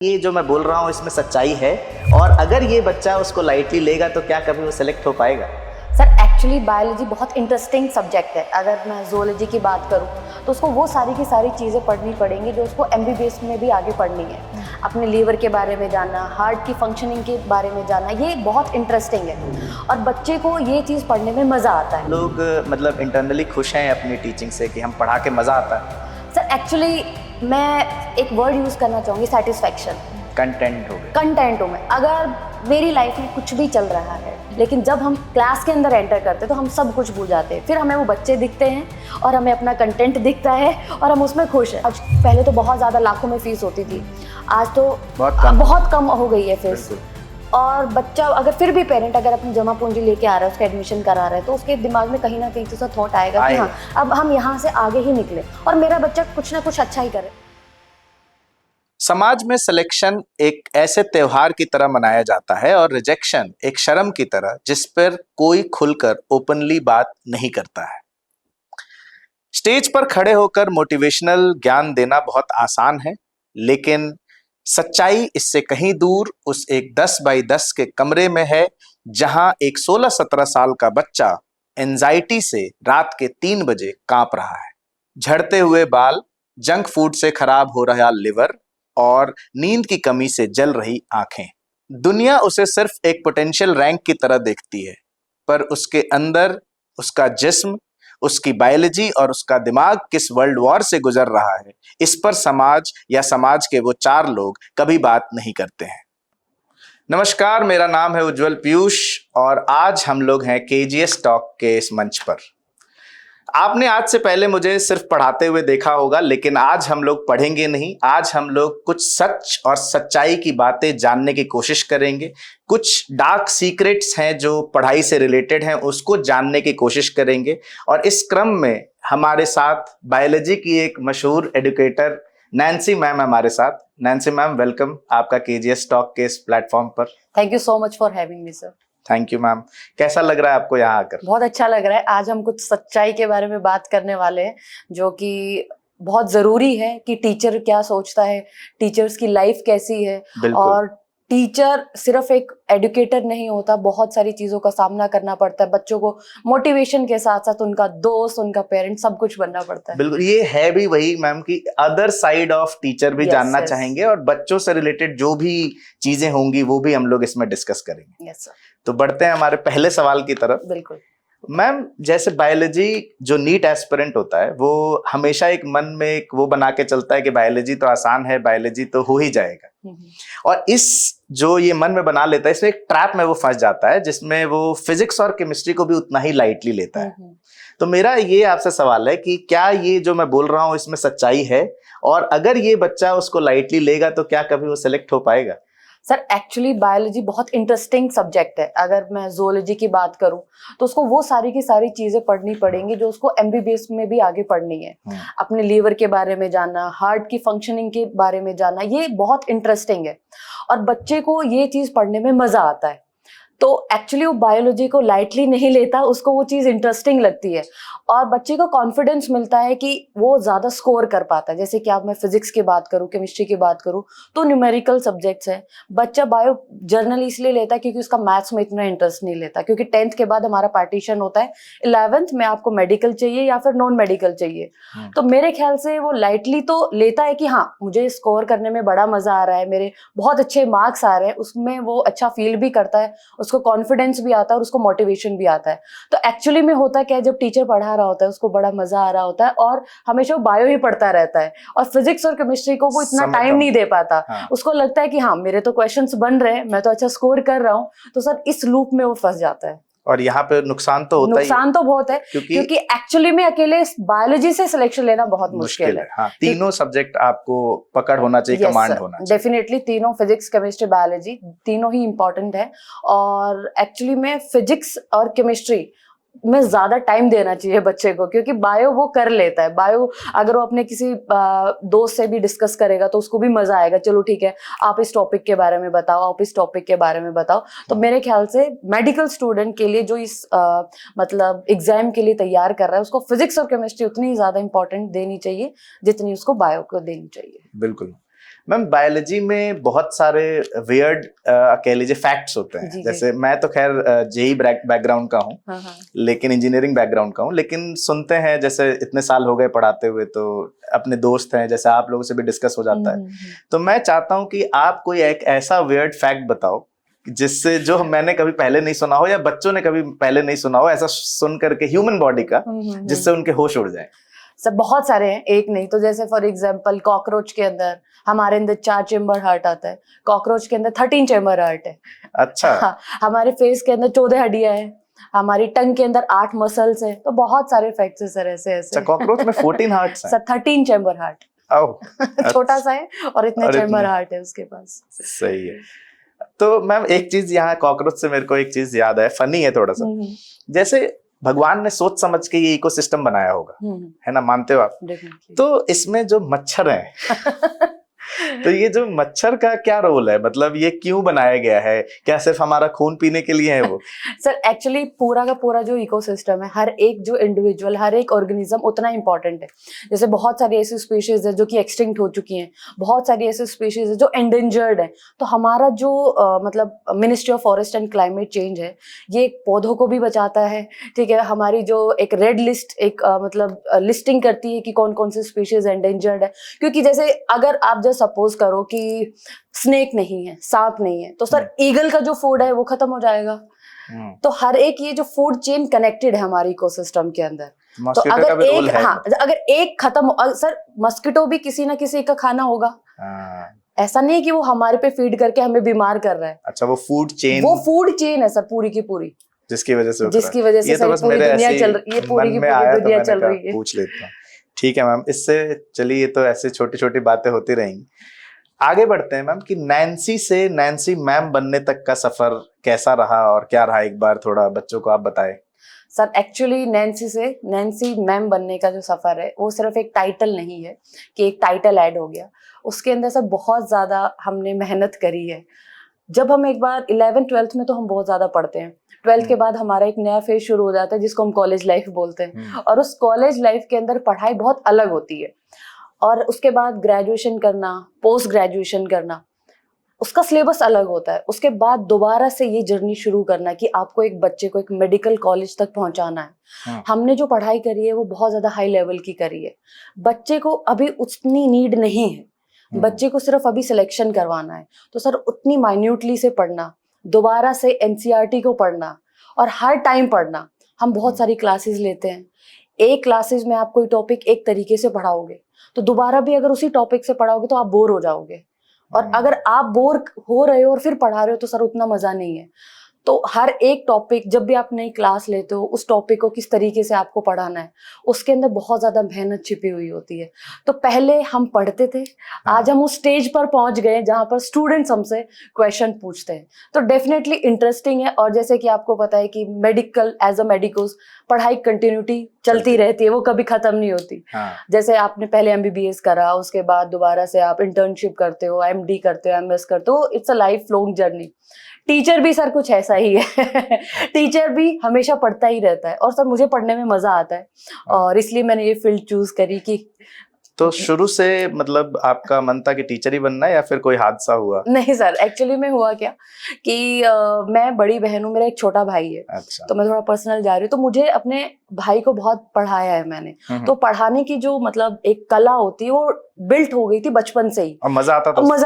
ये जो मैं बोल रहा हूँ इसमें सच्चाई है, और अगर ये बच्चा उसको लाइटली लेगा तो क्या कभी वो सिलेक्ट हो पाएगा? सर एक्चुअली बायोलॉजी बहुत इंटरेस्टिंग सब्जेक्ट है। अगर मैं ज़ूलॉजी की बात करूँ तो उसको वो सारी की सारी चीज़ें पढ़नी पड़ेंगी जो उसको MBBS में भी आगे पढ़नी है। अपने लीवर के बारे में जानना, हार्ट की फंक्शनिंग के बारे में जानना, ये बहुत इंटरेस्टिंग है और बच्चे को ये चीज़ पढ़ने में मज़ा आता है। लोग मतलब इंटरनली खुश हैं अपनी टीचिंग से कि हम पढ़ा के मज़ा आता है। सर एक्चुअली मैं एक वर्ड यूज़ करना चाहूँगी, सेटिस्फैक्शन। कंटेंट हो गया। कंटेंट हूँ मैं। अगर मेरी लाइफ में कुछ भी चल रहा है लेकिन जब हम क्लास के अंदर एंटर करते हैं तो हम सब कुछ भूल जाते हैं, फिर हमें वो बच्चे दिखते हैं और हमें अपना कंटेंट दिखता है और हम उसमें खुश हैं। आज पहले तो बहुत ज़्यादा लाखों में फ़ीस होती थी, आज तो बहुत कम हो गई है फीस। और बच्चा अगर फिर भी पेरेंट अगर अपनी जमा पूंजी लेके आ रहा है, उसका एडमिशन करा रहा है, तो उसके दिमाग में कहीं ना कहीं तो थॉट आएगा कि हाँ अब हम यहाँ से आगे ही निकले और मेरा बच्चा कुछ ना कुछ अच्छा ही करे। समाज में सिलेक्शन एक ऐसे त्योहार की तरह मनाया जाता है और रिजेक्शन एक शर्म की तरह, जिस पर कोई खुलकर ओपनली बात नहीं करता है। स्टेज पर खड़े होकर मोटिवेशनल ज्ञान देना बहुत आसान है, लेकिन सच्चाई इससे कहीं दूर उस एक 10 बाई 10 के कमरे में है, जहां एक 16-17 साल का बच्चा एंजाइटी से रात के 3 बजे कांप रहा है। झड़ते हुए बाल, जंक फूड से खराब हो रहा लिवर और नींद की कमी से जल रही आंखें। दुनिया उसे सिर्फ एक पोटेंशियल रैंक की तरह देखती है, पर उसके अंदर उसका जिस्म, उसकी बायोलॉजी और उसका दिमाग किस वर्ल्ड वॉर से गुजर रहा है, इस पर समाज या समाज के वो 4 लोग कभी बात नहीं करते हैं। नमस्कार, मेरा नाम है उज्जवल पीयूष और आज हम लोग हैं KGS टॉक के इस मंच पर। आपने आज से पहले मुझे सिर्फ पढ़ाते हुए देखा होगा, लेकिन आज हम लोग पढ़ेंगे नहीं, आज हम लोग कुछ सच और सच्चाई की बातें जानने की कोशिश करेंगे। कुछ डार्क सीक्रेट्स हैं जो पढ़ाई से रिलेटेड हैं, उसको जानने की कोशिश करेंगे। और इस क्रम में हमारे साथ बायोलॉजी की एक मशहूर एडुकेटर नैन्सी मैम हमारे साथ। नैन्सी मैम, वेलकम आपका KGS टॉक के इस प्लेटफॉर्म पर। Thank you so much for having me sir. Thank you ma'am. कैसा लग रहा है आपको यहाँ आकर? बहुत अच्छा लग रहा है। आज हम कुछ सच्चाई के बारे में बात करने वाले हैं जो कि बहुत जरूरी है कि टीचर क्या सोचता है, टीचर्स की लाइफ कैसी है। और टीचर सिर्फ एक एडुकेटर नहीं होता, बहुत सारी चीजों का सामना करना पड़ता है। बच्चों को मोटिवेशन के साथ साथ उनका दोस्त, उनका पेरेंट, सब कुछ बनना पड़ता है। बिल्कुल, ये है भी वही मैम की अदर साइड ऑफ टीचर भी जानना चाहेंगे और बच्चों से रिलेटेड जो भी चीजें होंगी वो भी हम लोग इसमें डिस्कस करेंगे। Yes sir. तो बढ़ते हैं हमारे पहले सवाल की तरफ। बिल्कुल मैम, जैसे बायोलॉजी जो नीट एस्पिरेंट होता है वो हमेशा एक मन में एक वो बना के चलता है कि बायोलॉजी तो आसान है, बायोलॉजी तो हो ही जाएगा। और इस जो ये मन में बना लेता है, इसमें एक ट्रैप में वो फंस जाता है जिसमें वो फिजिक्स और केमिस्ट्री को भी उतना ही लाइटली लेता है। तो मेरा ये आपसे सवाल है कि क्या ये जो मैं बोल रहा हूँ इसमें सच्चाई है, और अगर ये बच्चा उसको लाइटली लेगा तो क्या कभी वो सिलेक्ट हो पाएगा? सर एक्चुअली बायोलॉजी बहुत इंटरेस्टिंग सब्जेक्ट है। अगर मैं ज़ूलॉजी की बात करूं तो उसको वो सारी की सारी चीजें पढ़नी पड़ेंगी जो उसको MBBS में भी आगे पढ़नी है। अपने लीवर के बारे में जानना, हार्ट की फंक्शनिंग के बारे में जानना, ये बहुत इंटरेस्टिंग है और बच्चे को ये चीज पढ़ने में मजा आता है। तो एक्चुअली वो बायोलॉजी को लाइटली नहीं लेता, उसको वो चीज़ इंटरेस्टिंग लगती है और बच्चे को कॉन्फिडेंस मिलता है कि वो ज़्यादा स्कोर कर पाता है। जैसे कि आप मैं फिजिक्स की बात करूँ, केमिस्ट्री की बात करूँ तो न्यूमेरिकल सब्जेक्ट्स हैं। बच्चा बायो जर्नल इसलिए लेता है क्योंकि उसका मैथ्स में इतना इंटरेस्ट नहीं लेता, क्योंकि 10th के बाद हमारा पार्टीशन होता है, 11th में आपको मेडिकल चाहिए या फिर नॉन मेडिकल चाहिए। तो मेरे ख्याल से वो लाइटली तो लेता है कि हाँ मुझे स्कोर करने में बड़ा मजा आ रहा है, मेरे बहुत अच्छे मार्क्स आ रहे हैं, उसमें वो अच्छा फील भी करता है, उसको कॉन्फिडेंस भी आता है और उसको मोटिवेशन भी आता है। तो एक्चुअली में होता क्या है, जब टीचर पढ़ा रहा होता है उसको बड़ा मजा आ रहा होता है और हमेशा वो बायो ही पढ़ता रहता है और फिजिक्स और केमिस्ट्री को वो इतना टाइम नहीं दे पाता। उसको लगता है कि हाँ मेरे तो क्वेश्चंस बन रहे हैं, मैं तो अच्छा स्कोर कर रहा हूँ। तो सर इस लूप में वो फंस जाता है और यहाँ पे नुकसान तो होता ही, नुकसान तो बहुत है क्योंकि एक्चुअली में अकेले बायोलॉजी से सिलेक्शन लेना बहुत मुश्किल है। हाँ, तीनों सब्जेक्ट आपको पकड़ होना चाहिए, कमांड होना चाहिए। डेफिनेटली तीनों, फिजिक्स, केमिस्ट्री, बायोलॉजी, तीनों ही इंपॉर्टेंट है। और एक्चुअली में फिजिक्स और केमिस्ट्री में ज्यादा टाइम देना चाहिए बच्चे को, क्योंकि बायो वो कर लेता है। बायो अगर वो अपने किसी दोस्त से भी डिस्कस करेगा तो उसको भी मजा आएगा, चलो ठीक है आप इस टॉपिक के बारे में बताओ, आप इस टॉपिक के बारे में बताओ। तो मेरे ख्याल से मेडिकल स्टूडेंट के लिए जो इस मतलब एग्जाम के लिए तैयार कर रहा है, उसको फिजिक्स और केमिस्ट्री उतनी ज्यादा इंपॉर्टेंट देनी चाहिए जितनी उसको बायो को देनी चाहिए। बिल्कुल मैम बायोलॉजी में बहुत सारे वियर्ड कह लीजिए फैक्ट्स होते हैं। जी, जैसे मैं तो खैर जेई बैकग्राउंड का हूँ, हाँ हाँ लेकिन इंजीनियरिंग बैकग्राउंड का हूँ, लेकिन सुनते हैं जैसे इतने साल हो गए पढ़ाते हुए, तो अपने दोस्त हैं जैसे आप लोगों से भी डिस्कस हो जाता है। तो मैं चाहता हूँ कि आप कोई एक ऐसा वियर्ड फैक्ट बताओ जिससे जो मैंने कभी पहले नहीं सुना हो या बच्चों ने कभी पहले नहीं सुना हो, ऐसा सुन करके ह्यूमन बॉडी का जिससे उनके होश उड़ जाए। सब बहुत सारे हैं, एक नहीं। तो जैसे फॉर एग्जांपल कॉकरोच के अंदर हमारे अंदर 4 चेम्बर हार्ट आता है, कॉकरोच के अंदर 13 चेम्बर हार्ट है। अच्छा। हाँ, हमारे फेस के अंदर 14 हड्डियां हैं, हमारी टंग के अंदर 8 मसल्स हैं। तो बहुत सारे फैक्ट्स है सर ऐसे ऐसे। कॉकरोच में 14 हार्ट्स हैं? Sir 13 chamber heart. छोटा सा है और इतने चेम्बर हार्ट है उसके पास। सही है। तो मैम एक चीज यहाँ कॉकरोच से मेरे को एक चीज याद है, फनी है थोड़ा सा। जैसे भगवान ने सोच समझ के ये इकोसिस्टम बनाया होगा, है ना, मानते हो आप? तो इसमें जो मच्छर हैं तो ये जो मच्छर का क्या रोल है, मतलब ये क्यों बनाया गया है? क्या सिर्फ हमारा खून पीने के लिए है वो? सर एक्चुअली पूरा का पूरा जो इकोसिस्टम है, हर एक जो इंडिविजुअल, हर एक ऑर्गेनिज्म उतना इंपॉर्टेंट है। जैसे बहुत सारी ऐसी स्पीशीज है जो कि एक्सटिंक्ट हो चुकी हैं, बहुत सारी ऐसी स्पीशीज है जो एंडेंजर्ड है। तो हमारा जो मतलब ministry of forest and climate change है, ये पौधों को भी बचाता है, ठीक है। हमारी जो एक रेड लिस्ट एक मतलब लिस्टिंग करती है कि कौन कौन सी स्पीशीज एंडेंजर्ड है। क्योंकि जैसे अगर आप जो सपोज करो कि स्नेक नहीं है, सांप नहीं है, तो सर ईगल का जो फूड है वो खत्म हो जाएगा। तो हर एक ये जो फूड चेन कनेक्टेड है हमारे इकोसिस्टम के अंदर। तो अगर एक अगर एक खत्म, सर मस्किटो भी किसी ना किसी का खाना होगा। ऐसा नहीं है कि वो हमारे पे फीड करके हमें बीमार कर रहा है। अच्छा, वो फूड चेन है सर पूरी की पूरी, जिसकी वजह से ये तो बस पूरी दुनिया चल रही है, ये पूरी की पूरी दुनिया चल रही है। पूछ लेता हूँ। ठीक है मैम, इससे चलिए, ये तो ऐसे छोटी छोटी बातें होती रहेंगी। आगे बढ़ते हैं मैम कि नैन्सी से नैन्सी मैम बनने तक का सफर कैसा रहा और क्या रहा, एक बार थोड़ा बच्चों को आप बताएं। सर एक्चुअली नैन्सी से नैन्सी मैम बनने का जो सफर है वो सिर्फ एक टाइटल नहीं है कि एक टाइटल ऐड हो गया। उसके अंदर सर बहुत ज्यादा हमने मेहनत करी है। जब हम एक बार 11th-12th में तो हम बहुत ज्यादा पढ़ते हैं, 12th के बाद हमारा एक नया फेज शुरू हो जाता है जिसको हम कॉलेज लाइफ बोलते हैं। और उस कॉलेज लाइफ के अंदर पढ़ाई बहुत अलग होती है। और उसके बाद ग्रेजुएशन करना, पोस्ट ग्रेजुएशन करना, उसका सिलेबस अलग होता है। उसके बाद दोबारा से ये जर्नी शुरू करना कि आपको एक बच्चे को एक मेडिकल कॉलेज तक पहुंचाना है। हमने जो पढ़ाई करी है वो बहुत ज्यादा हाई लेवल की करी है। बच्चे को अभी उतनी नीड नहीं है, बच्चे को सिर्फ अभी सिलेक्शन करवाना है। तो सर उतनी माइन्यूटली से पढ़ना, दोबारा से एनसीईआरटी को पढ़ना और हर टाइम पढ़ना। हम बहुत सारी क्लासेस लेते हैं, एक क्लासेस में आप कोई टॉपिक एक तरीके से पढ़ाओगे तो दोबारा भी अगर उसी टॉपिक से पढ़ाओगे तो आप बोर हो जाओगे। और अगर आप बोर हो रहे हो और फिर पढ़ा रहे हो तो सर उतना मजा नहीं है। तो हर एक टॉपिक, जब भी आप नई क्लास लेते हो, उस टॉपिक को किस तरीके से आपको पढ़ाना है, उसके अंदर बहुत ज्यादा मेहनत छिपी हुई होती है। तो पहले हम पढ़ते थे, आज हम उस स्टेज पर पहुंच गए जहां पर स्टूडेंट्स हमसे क्वेश्चन पूछते हैं। तो डेफिनेटली इंटरेस्टिंग है। और जैसे कि आपको पता है कि मेडिकल एज अ मेडिकोस पढ़ाई कंटिन्यूटी चलती रहती है, वो कभी खत्म नहीं होती। जैसे आपने पहले एमबीबीएस करा, उसके बाद दोबारा से आप इंटर्नशिप करते हो, एमडी करते हो, एमएस करते हो, it's a life long journey. Teacher भी सर कुछ ऐसा ही है टीचर भी हमेशा पढ़ता ही रहता है और सर मुझे पढ़ने में मजा आता है और इसलिए मैंने ये फील्ड चूज करी। कि तो शुरू से मतलब आपका मन था कि टीचर ही बनना है या फिर कोई हादसा हुआ? नहीं सर, एक्चुअली में हुआ क्या कि मैं बड़ी बहन हूँ, मेरा एक छोटा भाई है। अच्छा। तो मैं थोड़ा पर्सनल जा रही हूँ। तो मुझे अपने भाई को बहुत पढ़ाया है मैंने। तो पढ़ाने की जो मतलब एक कला होती है वो बिल्ट हो गई थी बचपन से ही। और मजा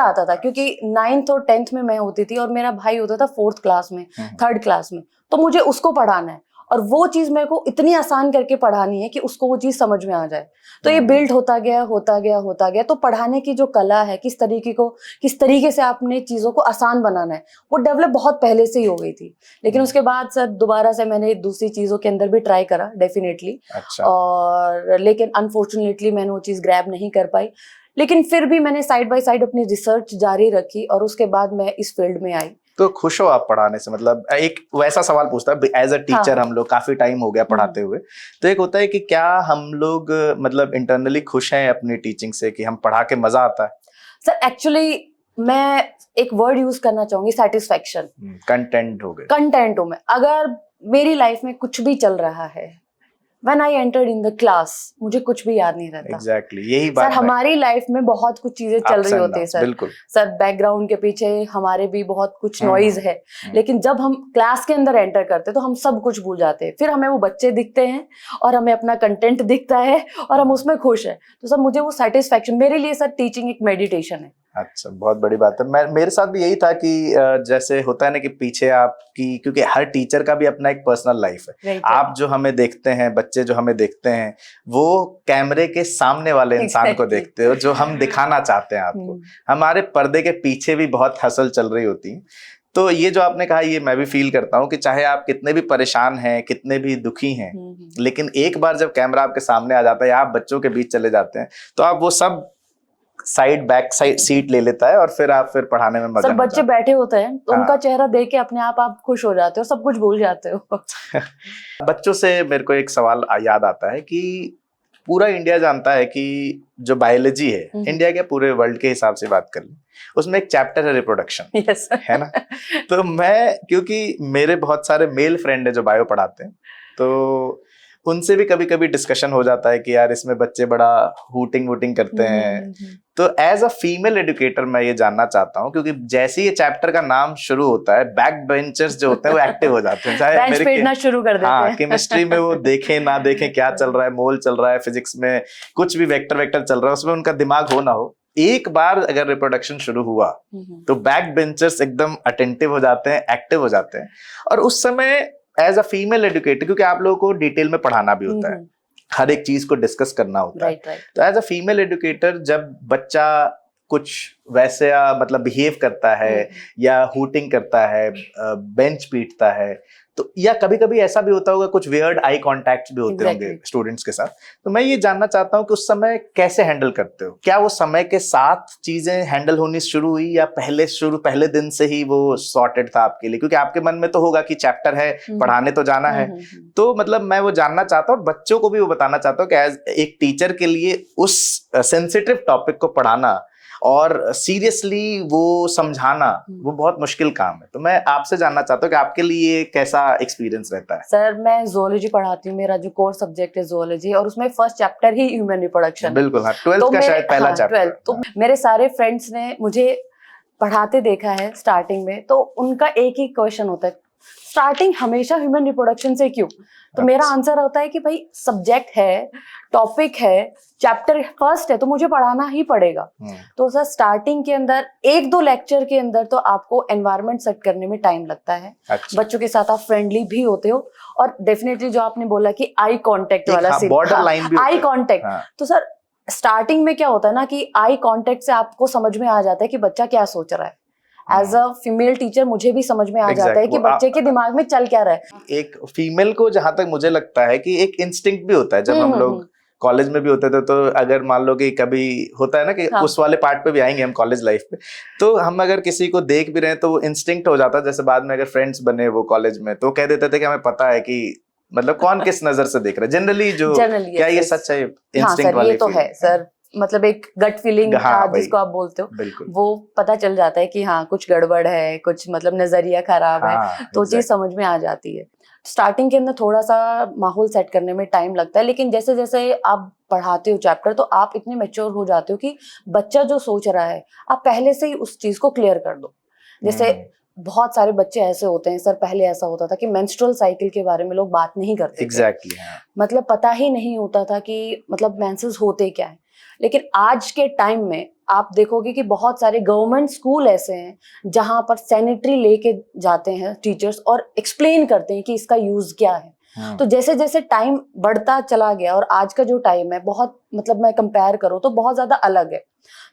आता था क्योंकि 9th और 10th में मैं होती थी और मेरा भाई होता था 4th क्लास में, 3rd क्लास में। तो मुझे उसको पढ़ाना है और वो चीज मेरे को इतनी आसान करके पढ़ानी है कि उसको वो चीज समझ में आ जाए। तो ये बिल्ड होता गया। तो पढ़ाने की जो कला है, किस तरीके से आपने चीजों को आसान बनाना है, वो डेवलप बहुत पहले से ही हो गई थी। लेकिन उसके बाद सर दोबारा से मैंने दूसरी चीजों के अंदर भी ट्राई करा डेफिनेटली। अच्छा। और लेकिन अनफॉर्चुनेटली मैंने वो चीज ग्रैब नहीं कर पाई। लेकिन फिर भी मैंने साइड बाय साइड अपनी रिसर्च जारी रखी और उसके बाद मैं इस फील्ड में आई। तो खुश हो आप पढ़ाने से? मतलब एक वैसा सवाल पूछता है, एज अ टीचर हम लोग काफी टाइम हो गया पढ़ाते हुए, तो एक होता है कि क्या हम लोग मतलब इंटरनली खुश हैं अपनी टीचिंग से कि हम पढ़ा के मजा आता है? सर एक्चुअली मैं एक वर्ड यूज करना चाहूंगी, सेटिस्फेक्शन। कंटेंट हो गए, कंटेंट हूं मैं। अगर मेरी लाइफ में कुछ भी चल रहा है, when I entered in the class मुझे कुछ भी याद नहीं रहता। एग्जैक्टली यही बात सर हमारी लाइफ में बहुत कुछ चीजें चल रही होती है सर। बिल्कुल सर बैकग्राउंड के पीछे हमारे भी बहुत कुछ नॉइज है, लेकिन जब हम क्लास के अंदर एंटर करते हैं तो हम सब कुछ भूल जाते हैं। फिर हमें वो बच्चे दिखते हैं और हमें अपना कंटेंट दिखता है और हम उसमें खुश हैं। तो सर मुझे वो सेटिस्फेक्शन, मेरे लिए सर टीचिंग एक मेडिटेशन है। अच्छा, बहुत बड़ी बात है। मेरे साथ भी यही था कि जैसे होता है ना कि पीछे आपकी, क्योंकि हर टीचर का भी अपना एक पर्सनल लाइफ है। आप जो हमें देखते हैं, बच्चे जो हमें देखते हैं, वो कैमरे के सामने वाले इंसान को देखते हो जो हम दिखाना चाहते हैं आपको। हमारे पर्दे के पीछे भी बहुत हसल चल रही होती है। तो ये जो आपने कहा, ये मैं भी फील करता हूँ कि चाहे आप कितने भी परेशान हैं, कितने भी दुखी हैं, लेकिन एक बार जब कैमरा आपके सामने आ जाता है या आप बच्चों के बीच चले जाते हैं तो आप वो सब बैक साइड सीट ले लेता है और फिर आप पढ़ाने में मजा। सब बच्चे बैठे होते हैं तो उनका चेहरा देख के अपने आप खुश हो जाते हो, सब कुछ भूल जाते हो। बच्चों से मेरे को एक सवाल याद आता है कि पूरा इंडिया जानता है कि जो बायोलॉजी है, इंडिया के पूरे वर्ल्ड के हिसाब से बात कर लें, उसमें एक चैप्टर है रिप्रोडक्शन। yes. है ना? तो मैं, क्योंकि मेरे बहुत सारे मेल फ्रेंड है जो बायो पढ़ाते हैं, तो उनसे भी कभी कभी डिस्कशन हो जाता है कि यार इसमें बच्चे बड़ा हूटिंग वूटिंग करते हैं। तो एज अ फीमेल एजुकेटर मैं ये जानना चाहता हूँ, क्योंकि जैसे ये चैप्टर का नाम शुरू होता है, बैक बेंचर्स जो होते हैं वो एक्टिव हो जाते हैं, चाहे बेंच पे इतना शुरू कर देते हैं। केमिस्ट्री में वो देखें ना देखें क्या चल रहा है, मोल चल रहा है, फिजिक्स में कुछ भी वेक्टर चल रहा है, उसमें उनका दिमाग हो ना हो, एक बार अगर रिप्रोडक्शन शुरू हुआ तो बैक बेंचर्स एकदम अटेंटिव हो जाते हैं, एक्टिव हो जाते हैं। और उस समय एज अ फीमेल एजुकेटर, क्योंकि आप लोगों को डिटेल में पढ़ाना भी होता है, हर एक चीज को डिस्कस करना होता है, तो एज अ फीमेल एजुकेटर जब बच्चा कुछ वैसे मतलब बिहेव करता है या हूटिंग करता है, बेंच पीटता है, तो या कभी कभी ऐसा भी होता होगा, कुछ वियर्ड आई कांटेक्ट भी होते होंगे स्टूडेंट्स के साथ, तो मैं ये जानना चाहता हूँ कि उस समय कैसे हैंडल करते हो? क्या वो समय के साथ चीजें हैंडल होनी शुरू हुई या पहले दिन से ही वो सॉर्टेड था आपके लिए? क्योंकि आपके मन में तो होगा कि चैप्टर है, पढ़ाने तो जाना है, तो मतलब मैं वो जानना चाहता हूँ, बच्चों को भी वो बताना चाहता हूँ कि एज एक टीचर के लिए उस सेंसिटिव टॉपिक को पढ़ाना और सीरियसली वो समझाना वो बहुत मुश्किल काम है। तो मैं आपसे जानना चाहता हूँ कि आपके लिए कैसा एक्सपीरियंस रहता है? सर मैं जोलॉजी पढ़ाती हूँ, मेरा जो कोर सब्जेक्ट है जोलॉजी, और उसमें फर्स्ट चैप्टर ही ह्यूमन रिप्रोडक्शन। बिल्कुल, हाँ, 12th का शायद पहला चैप्टर। तो मेरे सारे फ्रेंड्स ने मुझे पढ़ाते देखा है स्टार्टिंग में, तो उनका एक ही क्वेश्चन होता है, स्टार्टिंग हमेशा ह्यूमन रिप्रोडक्शन से क्यों? तो मेरा आंसर होता है कि भाई सब्जेक्ट है, टॉपिक है, चैप्टर फर्स्ट है, तो मुझे पढ़ाना ही पड़ेगा। तो सर स्टार्टिंग के अंदर 1-2 लेक्चर के अंदर तो आपको एनवायरनमेंट सेट करने में टाइम लगता है। अच्छा। बच्चों के साथ आप फ्रेंडली भी होते हो, और डेफिनेटली जो आपने बोला कि आई कांटेक्ट वाला सीन, बॉर्डर लाइन भी आई कांटेक्ट, तो सर स्टार्टिंग में क्या होता है ना कि आई कांटेक्ट से आपको समझ में आ जाता है कि बच्चा क्या सोच रहा है। एज अ फीमेल टीचर मुझे भी समझ में आ जाता है कि बच्चे के दिमाग में चल क्या रहा है। एक फीमेल को जहां तक मुझे लगता है कि एक इंस्टिंक्ट भी होता है, जब हम लोग कॉलेज में भी होते थे, तो अगर मान लो कि कभी होता है ना कि उस वाले पार्ट पे भी आएंगे हम कॉलेज लाइफ पे, तो हम अगर किसी को देख भी रहे हैं तो वो इंस्टिंक्ट हो जाता है। जैसे बाद में अगर फ्रेंड्स बने वो कॉलेज में, तो कह देते थे कि हमें पता है कि मतलब कौन किस नजर से देख रहा है। जनरली क्या ये सच है? इंस्टिंक्ट वाली ये तो है सर, मतलब एक गट फीलिंग था जिसको आप बोलते हो, वो पता चल जाता है कि हाँ कुछ गड़बड़ है, कुछ मतलब नजरिया खराब है, तो चीज समझ में आ जाती है। स्टार्टिंग के अंदर थोड़ा सा माहौल सेट करने में टाइम लगता है, लेकिन जैसे जैसे आप पढ़ाते हो चैप्टर, तो आप इतने मैच्योर हो जाते हो कि बच्चा जो सोच रहा है आप पहले से ही उस चीज को क्लियर कर दो। जैसे बहुत सारे बच्चे ऐसे होते हैं सर, पहले ऐसा होता था कि मेंस्ट्रुअल साइकिल के बारे में लोग बात नहीं करते थे। मतलब पता ही नहीं होता था कि मतलब मेंसेस होते क्या है। लेकिन आज के टाइम में आप देखोगे कि बहुत सारे गवर्नमेंट स्कूल ऐसे हैं जहां पर सैनिटरी लेके जाते हैं टीचर्स और एक्सप्लेन करते हैं कि इसका यूज क्या है। तो जैसे जैसे टाइम बढ़ता चला गया और आज का जो टाइम है बहुत मतलब मैं कंपेयर करूं तो बहुत ज्यादा अलग है।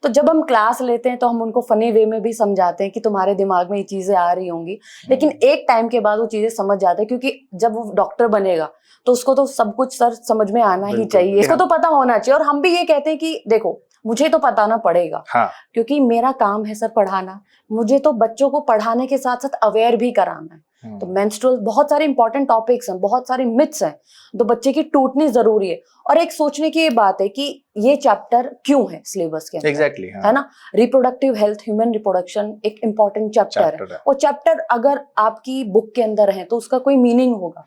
तो जब हम क्लास लेते हैं तो हम उनको फनी वे में भी समझाते हैं कि तुम्हारे दिमाग में ये चीजें आ रही होंगी, लेकिन एक टाइम के बाद वो चीजें समझ जाते हैं, क्योंकि जब वो डॉक्टर बनेगा तो उसको तो सब कुछ सर समझ में आना ही चाहिए, इसको तो पता होना चाहिए। और हम भी ये कहते हैं कि देखो मुझे तो बताना पड़ेगा, क्योंकि मेरा काम है सर पढ़ाना, मुझे तो बच्चों को पढ़ाने के साथ साथ अवेयर भी कराना है। तो मेंस्ट्रुअल बहुत सारे इंपॉर्टेंट टॉपिक्स हैं, बहुत सारे मिथ्स हैं, तो बच्चे की टूटनी जरूरी है। और एक सोचने की ये बात है कि ये चैप्टर क्यों है सिलेबस के अंदर, है ना। रिप्रोडक्टिव हेल्थ, ह्यूमन रिप्रोडक्शन एक इंपॉर्टेंट चैप्टर है, और चैप्टर अगर आपकी बुक के अंदर है तो उसका कोई मीनिंग होगा।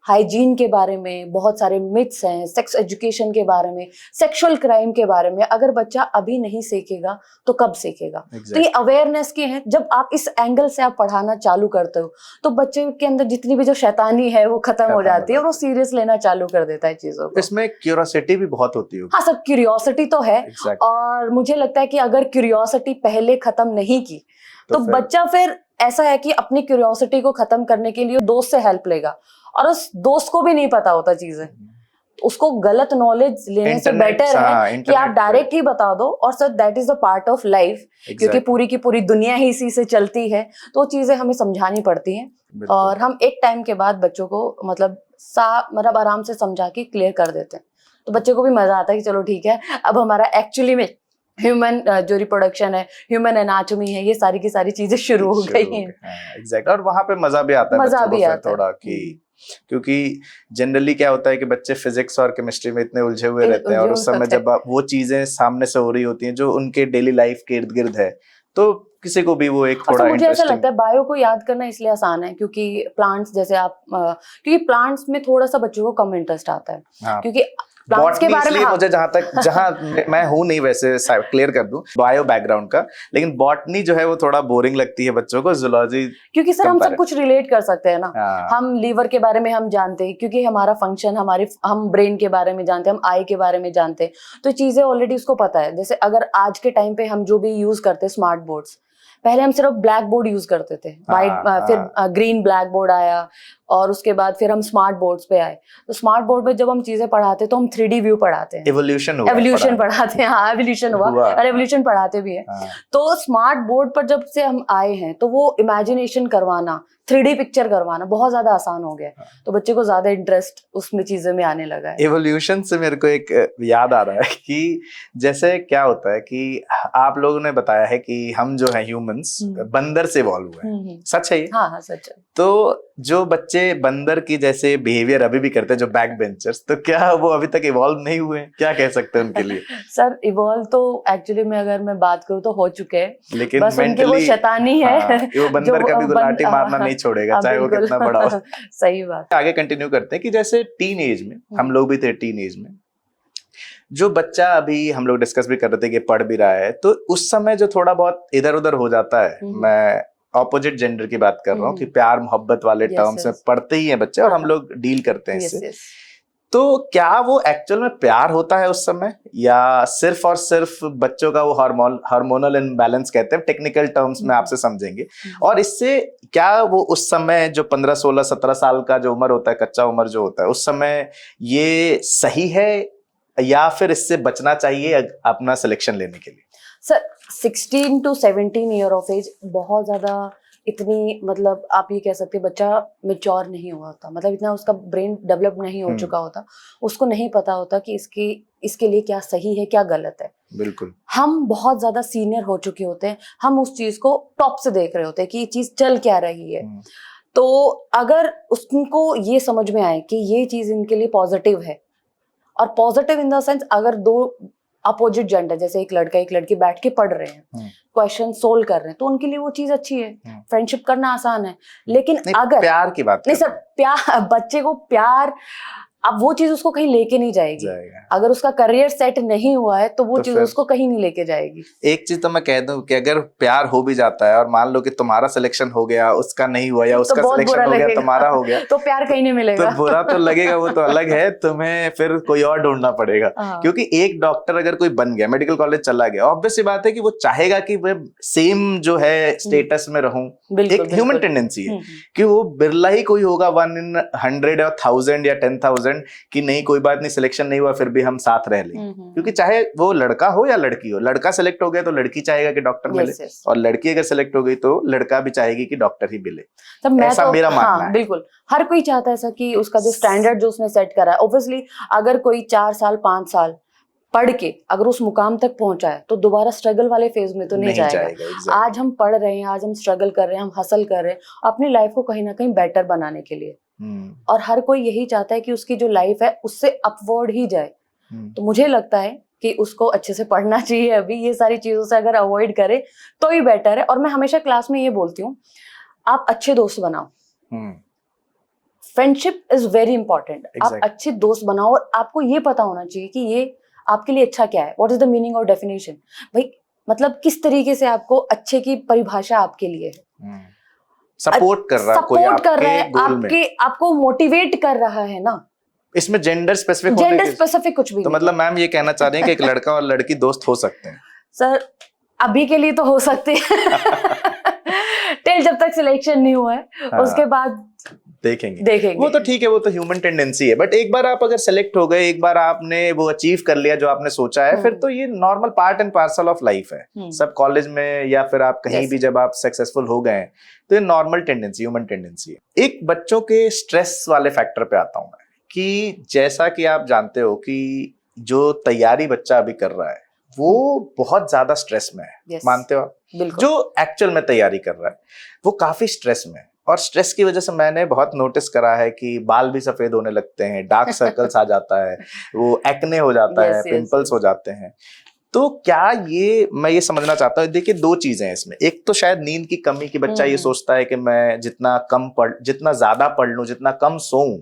हाइजीन के बारे में बहुत सारे मिथ्स हैं, सेक्स एजुकेशन के बारे में, सेक्सुअल क्राइम के बारे में। अगर बच्चा अभी नहीं सीखेगा तो कब सीखेगा? तो ये अवेयरनेस के हैं। जब आप इस एंगल से आप पढ़ाना चालू करते हो तो बच्चे के अंदर जितनी भी जो शैतानी है वो खत्म हो जाती है और वो सीरियस लेना चालू कर देता है चीजों को। इसमें क्यूरियोसिटी भी बहुत होती है। हाँ सर, क्यूरियोसिटी तो है। और मुझे लगता है कि अगर क्यूरियोसिटी पहले खत्म नहीं की तो बच्चा फिर ऐसा है कि अपनी क्यूरियोसिटी को खत्म करने के लिए दोस्त से हेल्प लेगा, और उस दोस्त को भी नहीं पता होता चीजें, उसको गलत नॉलेज लेने से बेटर है कि आप डायरेक्ट ही बता दो। और sir that is a part of life, क्योंकि पूरी की पूरी दुनिया ही इसी से चलती है, तो चीजें हमें समझानी पड़ती हैं। और हम एक टाइम के बाद बच्चों को मतलब आराम से समझा के क्लियर कर देते हैं, तो बच्चे को भी मजा आता है कि चलो ठीक है, अब हमारा एक्चुअली में ह्यूमन जो रिप्रोडक्शन है, ह्यूमन एनाटॉमी है, ये सारी की सारी चीजें शुरू हो गई हैं। एग्जैक्ट। और वहां पे मजा भी आता है बच्चों को फिर थोड़ा कि, क्योंकि जनरली क्या होता है कि बच्चे फिजिक्स और केमिस्ट्री में इतने उलझे हुए रहते हैं, और उस समय जब वो चीजें सामने से हो रही होती हैं जो उनके डेली लाइफ के इर्द गिर्द है, तो किसी को भी वो एक थोड़ा मुझे ऐसा लगता है बायो को याद करना इसलिए आसान है क्योंकि प्लांट्स जैसे आप क्योंकि प्लांट्स में थोड़ा सा बच्चों को कम इंटरेस्ट आता है। हाँ। क्योंकि प्लांट्स के बारे में मुझे जहां मैं हूं नहीं, वैसे क्लियर कर दूं बायो बैकग्राउंड का, लेकिन बॉटनी जो है वो थोड़ा बोरिंग लगती है बच्चों को, जूलॉजी क्योंकि सर हम सब कुछ रिलेट कर सकते हैं ना। हम लीवर के बारे में हम जानते हैं क्योंकि हमारा फंक्शन, हम ब्रेन के बारे में जानते हैं, हम आई के बारे में जानते हैं, तो चीजें ऑलरेडी उसको पता है। जैसे अगर आज के टाइम पे हम जो भी यूज करते हैं स्मार्ट बोर्ड्स, पहले हम सिर्फ ब्लैक बोर्ड यूज करते थे, वाइट, फिर ग्रीन ब्लैक बोर्ड आया, और उसके बाद फिर हम स्मार्ट बोर्ड्स पे आए। तो स्मार्ट बोर्ड पे जब हम चीजें पढ़ाते तो हम 3D व्यू पढ़ाते हैं, एवोल्यूशन पढ़ाते हैं। हाँ, एवोल्यूशन हुआ और एवोल्यूशन पढ़ाते भी है। तो स्मार्ट बोर्ड पर जब से हम आए हैं तो वो इमेजिनेशन करवाना, 3D पिक्चर करवाना बहुत ज्यादा आसान हो गया है, तो बच्चे को ज्यादा इंटरेस्ट उसमें चीजों में आने लगा है। एवोल्यूशन से मेरे को एक याद आ रहा है कि जैसे क्या होता है कि आप लोगों ने बताया है कि हम जो है ह्यूमंस बंदर से इवॉल्व हुए हैं, सच है ये? हाँ, सच है। तो जो बच्चे बंदर की जैसे बिहेवियर अभी भी करते हैं, जो बैक बेंचर्स, तो क्या वो अभी तक इवॉल्व नहीं हुए? क्या कह सकते हैं उनके लिए? सर इवॉल्व तो एक्चुअली में अगर मैं बात करूँ तो हो चुके हैं, लेकिन बस उनके वो शैतानी है। हाँ, वो बंदर कभी गुलाटी मारना नहीं छोड़ेगा, चाहे वो कितना बड़ा हो। सही बात। आगे कंटिन्यू करते हैं कि जैसे टीन एज में, हम लोग भी थे टीन एज में, जो बच्चा अभी हम लोग डिस्कस भी कर रहे थे कि पढ़ भी रहा है, तो उस समय जो थोड़ा बहुत इधर उधर हो जाता है, मैं ऑपोजिट जेंडर की बात कर रहा हूँ कि प्यार मोहब्बत वाले टर्म्स में पढ़ते ही हैं बच्चे, और हम लोग डील करते हैं इससे। तो क्या वो एक्चुअल में प्यार होता है उस समय, या सिर्फ और सिर्फ बच्चों का वो हार्मोनल इम्बैलेंस कहते हैं, टेक्निकल टर्म्स में आपसे समझेंगे, और इससे क्या वो उस समय जो 15, 16, 17 साल का जो उम्र होता है, कच्चा उम्र जो होता है, उस समय ये सही है या फिर इससे बचना चाहिए अपना सिलेक्शन लेने के लिए? Sir 16 to 17 year of age बहुत ज्यादा इतनी, मतलब आप ये कह सकते हैं बच्चा मेच्योर नहीं हुआ होता, मतलब इतना उसका ब्रेन डेवलप नहीं हो चुका होता, उसको नहीं पता होता कि इसके लिए क्या सही है क्या गलत है। बिल्कुल। हम बहुत ज्यादा सीनियर हो चुके होते हैं, हम उस चीज को टॉप से देख रहे होते हैं कि ये चीज चल क्या रही है। तो अगर उसको ये समझ में आए कि ये चीज इनके लिए पॉजिटिव है, और पॉजिटिव इन द सेंस अगर दो अपोजिट जेंडर जैसे एक लड़का एक लड़की बैठ के पढ़ रहे हैं, क्वेश्चन सोल्व कर रहे हैं, तो उनके लिए वो चीज अच्छी है, फ्रेंडशिप करना आसान है। लेकिन अगर प्यार की बात नहीं सर, प्यार, बच्चे को प्यार, अब वो चीज उसको कहीं लेके नहीं जाएगी। अगर उसका करियर सेट नहीं हुआ है तो वो चीज उसको कहीं नहीं लेके जाएगी। एक चीज तो मैं कह दूं कि अगर प्यार हो भी जाता है और मान लो कि तुम्हारा सिलेक्शन हो गया, उसका नहीं हुआ, या उसका सिलेक्शन हो गया तुम्हारा हो गया, तो प्यार कहीं नहीं मिलेगा। तो बुरा तो लगेगा, वो तो अलग है, तुम्हें फिर कोई और ढूंढना पड़ेगा। क्योंकि एक डॉक्टर अगर कोई बन गया, मेडिकल कॉलेज चला गया, ऑब्वियस सी बात है कि वो चाहेगा कि वह सेम जो है स्टेटस में रहूं। एक ह्यूमन टेंडेंसी है कि वो बिरला ही कोई होगा 1 in 100 या 1000 या 10,000 कि नहीं कोई बात नहीं, सिलेक्शन नहीं हुआ फिर भी हम साथ रह लेंगे। क्योंकि चाहे वो लड़का हो या लड़की हो, लड़का सेलेक्ट हो गया तो लड़की चाहेगा कि डॉक्टर मिले, और लड़की अगर सेलेक्ट हो गई तो लड़का भी चाहेगी कि डॉक्टर ही मिले। ऐसा मेरा मानना है। बिल्कुल, हर कोई चाहता है ऐसा कि उसका जो स्टैंडर्ड जो उसने सेट करा है, ऑब्वियसली अगर कोई 4 साल 5 साल पढ़ के अगर उस मुकाम तक पहुंचा है तो दोबारा स्ट्रगल वाले फेज में तो नहीं जाएगा। आज हम पढ़ रहे हैं, आज हम स्ट्रगल कर रहे हैं, हम हसल कर रहे हैं अपनी लाइफ को कहीं ना कहीं बेटर बनाने के लिए, और हर कोई यही चाहता है कि उसकी जो लाइफ है उससे अपवर्ड ही जाए। तो मुझे लगता है कि उसको अच्छे से पढ़ना चाहिए, अभी ये सारी चीजों से अगर अवॉइड करे तो ही बेटर है। और मैं हमेशा क्लास में ये बोलती हूँ, आप अच्छे दोस्त बनाओ, फ्रेंडशिप इज वेरी इंपॉर्टेंट। आप Exactly. अच्छे दोस्त बनाओ और आपको ये पता होना चाहिए कि ये आपके लिए अच्छा क्या है, व्हाट इज द मीनिंग और डेफिनेशन। भाई मतलब किस तरीके से आपको अच्छे की परिभाषा आपके लिए है। सपोर्ट कर रहा कोई सपोर्ट कर रहा है गोल में, आपके, आपको मोटिवेट कर रहा है ना। इसमें जेंडर स्पेसिफिक जेंडर स्पेसिफिक कुछ भी तो नहीं मतलब मैम ये कहना चाह रहे हैं कि एक लड़का और लड़की दोस्त हो सकते हैं? सर अभी के लिए तो हो सकते हैं टिल जब तक सिलेक्शन नहीं हुआ है, हाँ, उसके बाद देखेंगे। वो तो ठीक है, वो तो ह्यूमन टेंडेंसी है, बट एक बार आप अगर सेलेक्ट हो गए, एक बार आपने वो अचीव कर लिया जो आपने सोचा है, फिर तो ये normal part and parcel of life है। सब कॉलेज में या फिर आप कहीं भी जब आप सक्सेसफुल हो गए तो ये नॉर्मल टेंडेंसी, ह्यूमन टेंडेंसी है। एक बच्चों के स्ट्रेस वाले फैक्टर पे आता हूं मैं, कि जैसा कि आप जानते हो कि जो तैयारी बच्चा अभी कर रहा है वो बहुत ज्यादा स्ट्रेस में है। मानते हो आप? जो एक्चुअल में तैयारी कर रहा है वो काफी स्ट्रेस में है, और स्ट्रेस की वजह से मैंने बहुत नोटिस करा है कि बाल भी सफेद होने लगते हैं, डार्क सर्कल्स आ जाता है, वो एक्ने हो जाता है, पिंपल्स हो जाते हैं। तो क्या ये, मैं ये समझना चाहता हूँ, देखिए दो चीजें हैं इसमें। एक तो शायद नींद की कमी की बच्चा ये सोचता है कि मैं जितना ज्यादा पढ़ लूं, जितना कम सोऊं,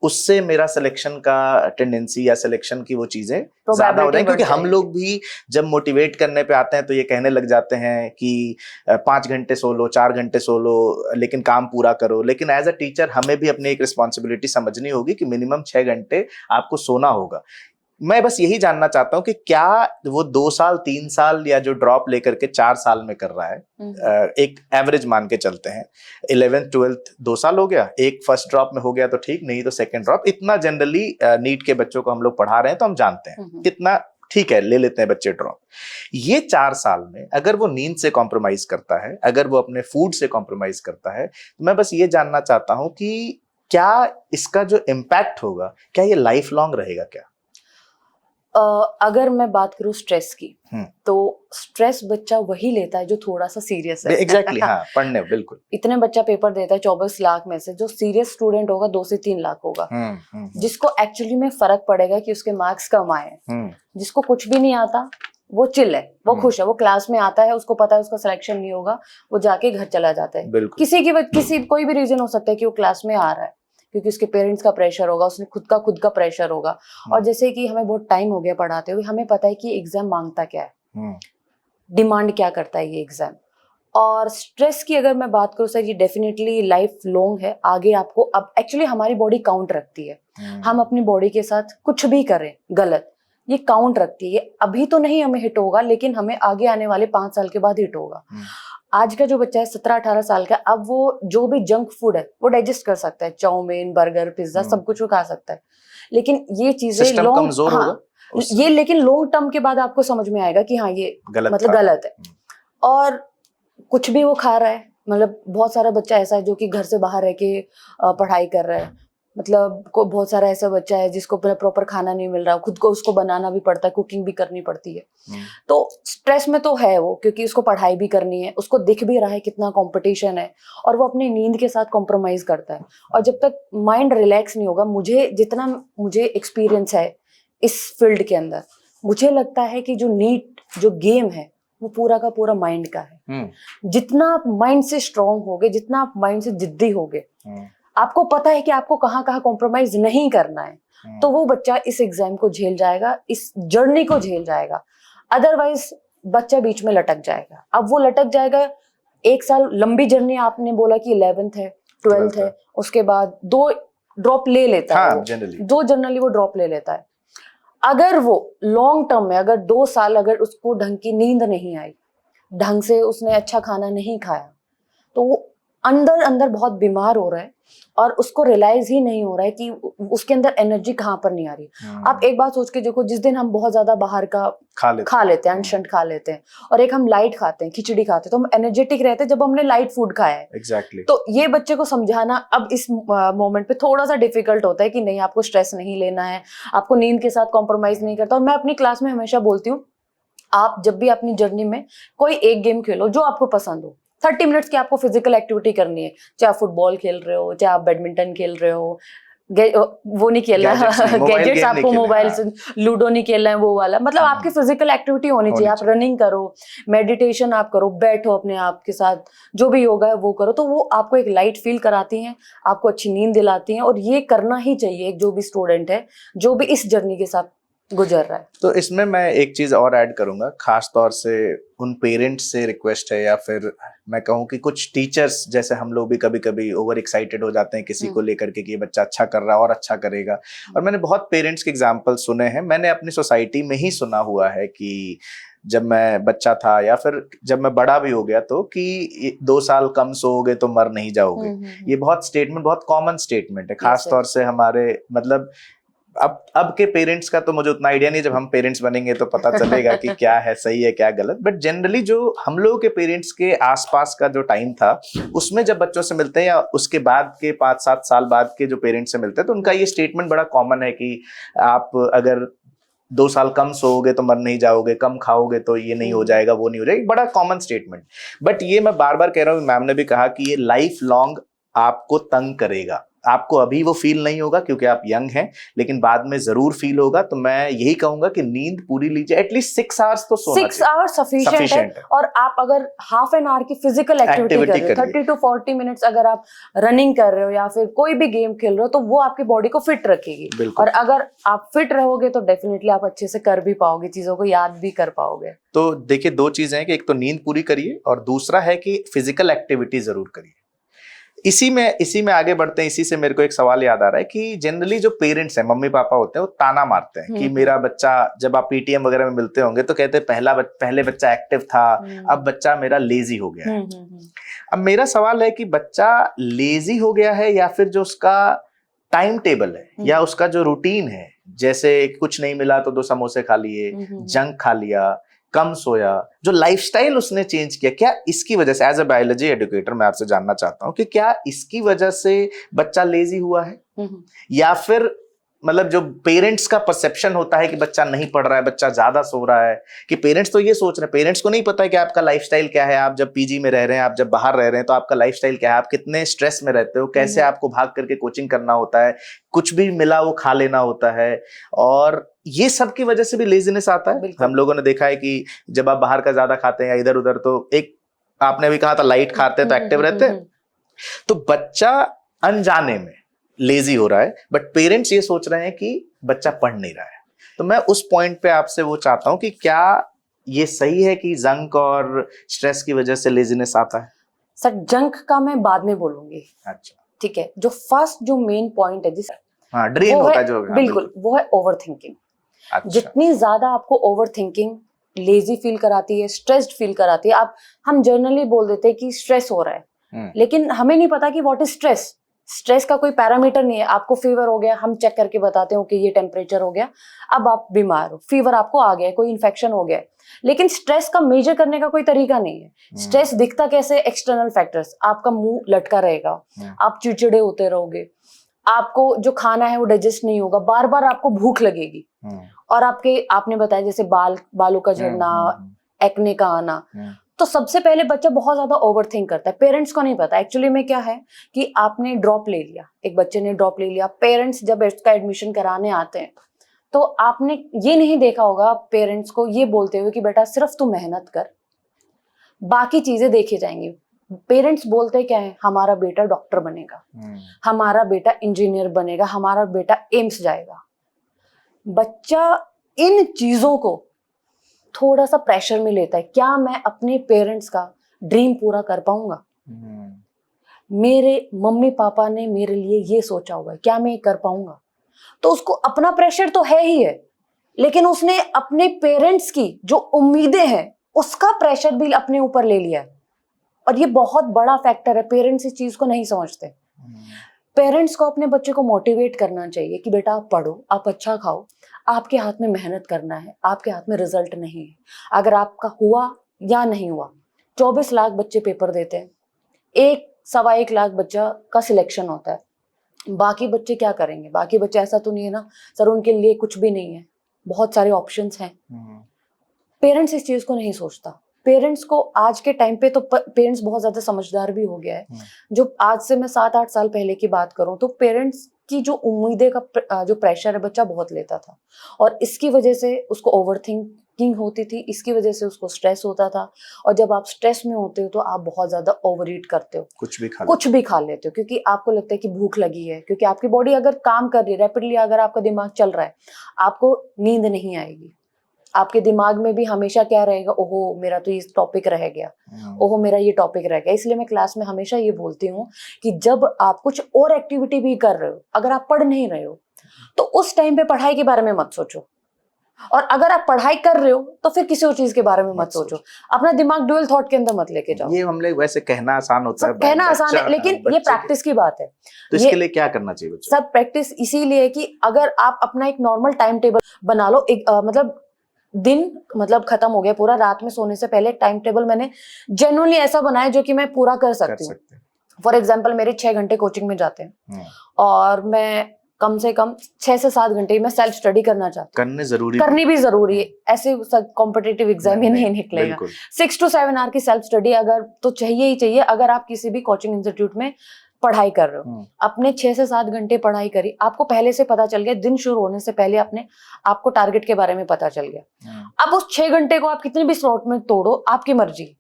उससे मेरा सिलेक्शन का टेंडेंसी या सिलेक्शन की वो चीजें ज्यादा हो जाएंगी। क्योंकि हम लोग भी जब मोटिवेट करने पे आते हैं तो ये कहने लग जाते हैं कि 5 घंटे सो लो, 4 घंटे सो लो, लेकिन काम पूरा करो। लेकिन एज अ टीचर हमें भी अपनी एक रिस्पॉन्सिबिलिटी समझनी होगी कि मिनिमम 6 घंटे आपको सोना होगा। मैं बस यही जानना चाहता हूं कि क्या वो 2 साल 3 साल या जो ड्रॉप लेकर के 4 साल में कर रहा है, एक एवरेज मान के चलते हैं, 11th 12th 2 साल हो गया, एक फर्स्ट ड्रॉप में हो गया तो ठीक, नहीं तो सेकंड ड्रॉप, इतना जनरली नीट के बच्चों को हम लोग पढ़ा रहे हैं तो हम जानते हैं कितना ठीक है, ले लेते हैं बच्चे ड्रॉप। ये 4 साल में अगर वो नींद से कॉम्प्रोमाइज करता है, अगर वो अपने फूड से कॉम्प्रोमाइज करता है, तो मैं बस ये जानना चाहता हूं कि क्या इसका जो इम्पैक्ट होगा, क्या ये लाइफ लॉन्ग रहेगा क्या? अगर मैं बात करूं स्ट्रेस की, तो स्ट्रेस बच्चा वही लेता है जो थोड़ा सा सीरियस है। एग्जैक्टली हाँ, पढ़ने बिल्कुल। इतने बच्चा पेपर देता है 24 लाख में से, जो सीरियस स्टूडेंट होगा 2 से 3 लाख होगा, जिसको एक्चुअली में फर्क पड़ेगा कि उसके मार्क्स कम आए। जिसको कुछ भी नहीं आता वो चिल है, वो खुश है, वो क्लास में आता है, उसको पता है उसका सिलेक्शन नहीं होगा, वो जाके घर चला जाता है। किसी कोई भी रीजन हो सकता है कि वो क्लास में आ रहा है क्योंकि उसके पेरेंट्स का प्रेशर होगा, उसने खुद का प्रेशर होगा। और जैसे कि हमें बहुत टाइम हो गया पढ़ाते हुए, हमें पता है कि एग्जाम मांगता क्या है, डिमांड क्या करता है ये एग्जाम। और स्ट्रेस की अगर मैं बात करूँ सर, ये डेफिनेटली लाइफ लॉन्ग है। आगे आपको, अब एक्चुअली हमारी बॉडी काउंट रखती है, हम अपनी बॉडी के साथ कुछ भी करें गलत, ये काउंट रखती है। ये अभी तो नहीं हमें हिट होगा, लेकिन हमें आगे आने वाले 5 साल के बाद हिट होगा। आज का जो बच्चा है 17-18 साल का, अब वो जो भी जंक फूड है वो डाइजेस्ट कर सकता है, चाउमीन, बर्गर, पिज्जा, सब कुछ वो खा सकता है। लेकिन ये चीजें ये लेकिन लॉन्ग टर्म के बाद आपको समझ में आएगा कि हाँ ये गलत है। और कुछ भी वो खा रहा है, मतलब बहुत सारा बच्चा ऐसा है जो कि घर से बाहर रह के पढ़ाई कर रहा है, मतलब को बहुत सारा ऐसा बच्चा है जिसको प्रॉपर खाना नहीं मिल रहा, खुद को उसको बनाना भी पड़ता है, कुकिंग भी करनी पड़ती है। तो स्ट्रेस में तो है वो, क्योंकि उसको पढ़ाई भी करनी है, उसको दिख भी रहा है कितना कंपटीशन है, और वो अपनी नींद के साथ कॉम्प्रोमाइज करता है। और जब तक माइंड रिलैक्स नहीं होगा, जितना मुझे एक्सपीरियंस है इस फील्ड के अंदर, मुझे लगता है कि जो नीट जो गेम है वो पूरा का पूरा माइंड का है। जितना आप माइंड से स्ट्रांग होगे, जितना आप माइंड से जिद्दी होगे, आपको पता है कि आपको कहाँ कहाँ कॉम्प्रोमाइज नहीं करना है, तो वो बच्चा इस एग्जाम को झेल जाएगा, इस जर्नी को झेल जाएगा। अदरवाइज बच्चा बीच में लटक जाएगा। अब वो लटक जाएगा, 1 साल लंबी जर्नी, आपने बोला कि 11th है, 12th है, उसके बाद 2 ड्रॉप ले लेता है, जनरली वो ड्रॉप ले लेता है। अगर वो लॉन्ग टर्म में, अगर 2 साल अगर उसको ढंग की नींद नहीं आई, ढंग से उसने अच्छा खाना नहीं खाया, तो वो अंदर अंदर बहुत बीमार हो रहा है और उसको रियलाइज ही नहीं हो रहा है कि उसके अंदर एनर्जी कहाँ पर नहीं आ रही। आप एक बात सोच के देखो, जिस दिन हम बहुत ज्यादा बाहर का खा लेते हैं, अनशंट खा लेते हैं, और एक हम लाइट खाते हैं, खिचड़ी खाते हैं, तो हम एनर्जेटिक रहते हैं जब हमने लाइट फूड खाया है। Exactly. तो ये बच्चे को समझाना अब इस मोमेंट पे थोड़ा सा डिफिकल्ट होता है कि नहीं, आपको स्ट्रेस नहीं लेना है, आपको नींद के साथ कॉम्प्रोमाइज नहीं करता। और मैं अपनी क्लास में हमेशा बोलती हूँ, आप जब भी अपनी जर्नी में कोई एक गेम खेलो जो आपको पसंद हो, 30 मिनट्स की आपको फिजिकल एक्टिविटी करनी है, चाहे आप फुटबॉल खेल रहे हो, चाहे आप बैडमिंटन खेल रहे हो, वो नहीं खेलना है, गैजेट्स आपको मोबाइल से, लूडो नहीं खेलना है वो वाला, मतलब आपकी फिजिकल एक्टिविटी होनी चाहिए। आप रनिंग करो, मेडिटेशन आप करो, बैठो अपने आप के साथ, जो भी योगा है वो करो, तो वो आपको एक लाइट फील कराती हैं, आपको अच्छी नींद दिलाती हैं, और ये करना ही चाहिए जो भी स्टूडेंट है, जो भी इस जर्नी के साथ गुजर रहा है। तो इसमें मैं एक चीज और ऐड करूंगा, खास तौर से उन पेरेंट्स से रिक्वेस्ट है, या फिर मैं कहूँ कि कुछ टीचर्स, जैसे हम लोग भी कभी कभी ओवर एक्साइटेड हो जाते हैं किसी को लेकर के कि ये बच्चा अच्छा कर रहा है और अच्छा करेगा, और मैंने बहुत पेरेंट्स के एग्जाम्पल सुने हैं, मैंने अपनी सोसाइटी में ही सुना हुआ है कि जब मैं बच्चा था या फिर जब मैं बड़ा भी हो गया तो कि 2 साल कम सोओगे तो मर नहीं जाओगे। ये बहुत स्टेटमेंट, बहुत कॉमन स्टेटमेंट है, खास तौर से हमारे मतलब अब के पेरेंट्स का तो मुझे उतना आइडिया नहीं, जब हम पेरेंट्स बनेंगे तो पता चलेगा कि क्या है सही है क्या गलत, बट जनरली जो हम लोगों के पेरेंट्स के आसपास का जो टाइम था, उसमें जब बच्चों से मिलते हैं या उसके बाद के 5-7 साल बाद के जो पेरेंट्स से मिलते हैं, तो उनका ये स्टेटमेंट बड़ा कॉमन है कि आप अगर 2 साल कम सोओगे तो मर नहीं जाओगे, कम खाओगे तो ये नहीं हो जाएगा, वो नहीं हो जाएगा, बड़ा कॉमन स्टेटमेंट। बट ये मैं बार बार कह रहा हूँ, मैम ने भी कहा कि ये लाइफ लॉन्ग आपको तंग करेगा। आपको अभी वो फील नहीं होगा क्योंकि आप यंग हैं, लेकिन बाद में जरूर फील होगा। तो मैं यही कहूंगा कि नींद पूरी लीजिए, एटलीस्ट 6 आवर्स तो सोना चाहिए। 6 आवर्स सफिशिएंट है। और आप अगर हाफ एन आवर की फिजिकल एक्टिविटी कर रहे हो, 30 to 40 मिनट्स अगर आप रनिंग कर रहे हो या फिर कोई भी गेम खेल रहे हो, तो वो आपकी बॉडी को फिट रखेगी। और अगर आप फिट रहोगे तो डेफिनेटली आप अच्छे से कर भी पाओगे, चीजों को याद भी कर पाओगे। तो देखिए, 2 चीजें हैं कि एक तो नींद पूरी करिए और दूसरा है कि फिजिकल एक्टिविटी जरूर करिए। इसी में आगे बढ़ते हैं। इसी से मेरे को एक सवाल याद आ रहा है कि जनरली जो पेरेंट्स हैं, मम्मी पापा होते हैं, वो ताना मारते हैं कि मेरा बच्चा, जब आप पीटीएम वगैरह में मिलते होंगे तो कहते हैं पहले बच्चा एक्टिव था, अब बच्चा मेरा लेजी हो गया है। अब मेरा सवाल है कि बच्चा लेजी हो गया है या फिर जो उसका टाइम टेबल है या उसका जो रूटीन है, जैसे कुछ नहीं मिला तो 2 समोसे खा लिए, जंक खा लिया, कम सोया, जो लाइफस्टाइल उसने चेंज किया, क्या इसकी वजह से, एज अ बायोलॉजी एजुकेटर मैं आपसे जानना चाहता हूं कि क्या इसकी वजह से बच्चा लेजी हुआ है, या फिर मतलब जो पेरेंट्स का परसेप्शन होता है कि बच्चा नहीं पढ़ रहा है, बच्चा ज्यादा सो रहा है, कि पेरेंट्स तो ये सोच रहे हैं, पेरेंट्स को नहीं पता है कि आपका लाइफस्टाइल क्या है, आप जब पीजी में रह रहे हैं, आप जब बाहर रह रहे हैं तो आपका लाइफस्टाइल क्या है, आप कितने स्ट्रेस में रहते हो, कैसे आपको भाग करके कोचिंग करना होता है, कुछ भी मिला वो खा लेना होता है, और ये सब की वजह से भी लेजीनेस आता है। हम लोगों ने देखा है कि जब आप बाहर का ज्यादा खाते हैं या इधर उधर, तो एक आपने भी कहा था लाइट खाते हैं तो एक्टिव रहते हैं, तो बच्चा अनजाने में लेजी हो रहा है, बट पेरेंट्स ये सोच रहे हैं कि बच्चा पढ़ नहीं रहा है। तो मैं उस पॉइंट पे आपसे वो चाहता हूं कि क्या ये सही है कि जंक और स्ट्रेस की वजह से लेजीनेस आता है? सर, जंक का मैं बाद में बोलूंगी। अच्छा, ठीक है। जो फर्स्ट जो मेन पॉइंट है, जिस ड्रेन होता है जो, बिल्कुल वो है ओवर थिंकिंग। अच्छा। जितनी ज्यादा आपको ओवर थिंकिंग लेजी फील कराती है, स्ट्रेस्ड फील कराती है, हम जर्नली बोल देते हैं कि स्ट्रेस हो रहा है, लेकिन हमें नहीं पता कि व्हाट इज स्ट्रेस। स्ट्रेस का कोई पैरामीटर नहीं है। आपको फीवर हो गया, हम चेक करके बताते हो कि ये टेम्परेचर हो गया, अब आप बीमार हो, फीवर आपको आ गया, कोई इन्फेक्शन हो गया, लेकिन स्ट्रेस का मेजर करने का कोई तरीका नहीं है। स्ट्रेस दिखता कैसे? एक्सटर्नल फैक्टर्स, आपका मुंह लटका रहेगा, आप चिड़चिड़े होते रहोगे, आपको जो खाना है वो डाइजेस्ट नहीं होगा, बार बार आपको भूख लगेगी, और आपने बताया जैसे बालों का झड़ना, एक्ने का आना। तो सबसे पहले बच्चा बहुत ज्यादा ओवरथिंक करता है। पेरेंट्स को नहीं पता एक्चुअली में क्या है कि आपने ड्रॉप ले लिया, एक बच्चे ने ड्रॉप ले लिया, पेरेंट्स जब इसका एडमिशन कराने आते हैं तो आपने ये नहीं देखा होगा पेरेंट्स को ये बोलते हुए कि बेटा सिर्फ तू मेहनत कर, बाकी चीजें देखी जाएंगी। पेरेंट्स बोलते क्या है? हमारा बेटा डॉक्टर बनेगा, हमारा बेटा इंजीनियर बनेगा, हमारा बेटा एम्स जाएगा। बच्चा इन चीजों को थोड़ा सा प्रेशर में लेता है, क्या मैं अपने पेरेंट्स का ड्रीम पूरा कर पाऊंगा? मेरे मम्मी पापा ने मेरे लिए ये सोचा हुआ है, क्या मैं कर पाऊंगा? तो उसको अपना प्रेशर तो है ही है, लेकिन उसने अपने पेरेंट्स की जो उम्मीदें हैं उसका प्रेशर भी अपने ऊपर ले लिया है, और ये बहुत बड़ा फैक्टर है। पेरेंट्स इस चीज को नहीं समझते। पेरेंट्स को अपने बच्चे को मोटिवेट करना चाहिए कि बेटा आप पढ़ो, आप अच्छा खाओ, आपके हाथ में मेहनत करना है, आपके हाथ में रिजल्ट नहीं है। अगर आपका हुआ या नहीं हुआ, 24 लाख बच्चे पेपर देते हैं, 1-1.25 लाख बच्चा का सिलेक्शन होता है, बाकी बच्चे क्या करेंगे? बाकी बच्चे, ऐसा तो नहीं है ना सर उनके लिए कुछ भी नहीं है, बहुत सारे ऑप्शंस हैं। पेरेंट्स इस चीज को नहीं सोचता। पेरेंट्स को आज के टाइम पे तो पेरेंट्स बहुत ज्यादा समझदार भी हो गया है। जो आज से मैं 7-8 साल पहले की बात करूं तो पेरेंट्स की जो उम्मीदें का जो प्रेशर है बच्चा बहुत लेता था, और इसकी वजह से उसको ओवरथिंकिंग होती थी, इसकी वजह से उसको स्ट्रेस होता था। और जब आप स्ट्रेस में होते हो तो आप बहुत ज्यादा ओवर ईट करते हो, कुछ भी खा लेते हो, क्योंकि आपको लगता है कि भूख लगी है, क्योंकि आपकी बॉडी अगर काम कर रही है रैपिडली, अगर आपका दिमाग चल रहा है, आपको नींद नहीं आएगी। आपके दिमाग में भी हमेशा क्या रहेगा, ओहो मेरा तो ये टॉपिक रह गया, ओहो मेरा ये टॉपिक रह गया। इसलिए मैं क्लास में हमेशा ये बोलती हूँ कि जब आप कुछ और एक्टिविटी भी कर रहे हो, अगर आप पढ़ नहीं रहे हो तो उस टाइम पे पढ़ाई के बारे में मत सोचो, और अगर आप पढ़ाई कर रहे हो तो फिर किसी और चीज के बारे में मत सोचो। अपना दिमाग डुअल थॉट के अंदर मत लेके जाओ। ये हम लोग वैसे कहना आसान होता है, कहना आसान है, लेकिन ये प्रैक्टिस की बात है। तो इसके लिए क्या करना चाहिए बच्चों? सब प्रैक्टिस इसीलिए कि अगर आप अपना एक नॉर्मल टाइम टेबल बना लो, एक मतलब दिन मतलब खत्म हो गया पूरा, रात में सोने से पहले टाइम टेबल मैंने जेन्युइनली ऐसा बनाया जो कि मैं पूरा कर सकती हूँ। फॉर एग्जाम्पल मेरे 6 घंटे कोचिंग में जाते हैं, और मैं कम से कम 6 से 7 घंटे मैं सेल्फ स्टडी करना चाहती हूँ। करनी भी जरूरी है, ऐसे कॉम्पिटिटिव एग्जाम ही नहीं निकलेगा। 6 to 7 आवर की सेल्फ स्टडी अगर तो चाहिए ही चाहिए। अगर आप किसी भी कोचिंग इंस्टीट्यूट में पढ़ाई कर रहे हो, अपने 6 से 7 घंटे पढ़ाई करी, आपको पहले से पता चल गया, दिन शुरू होने से पहले अपने आपको टारगेट के बारे में पता चल गया। अब उस 6 घंटे को आप कितने भी स्लॉट में तोड़ो, आपकी मर्जी।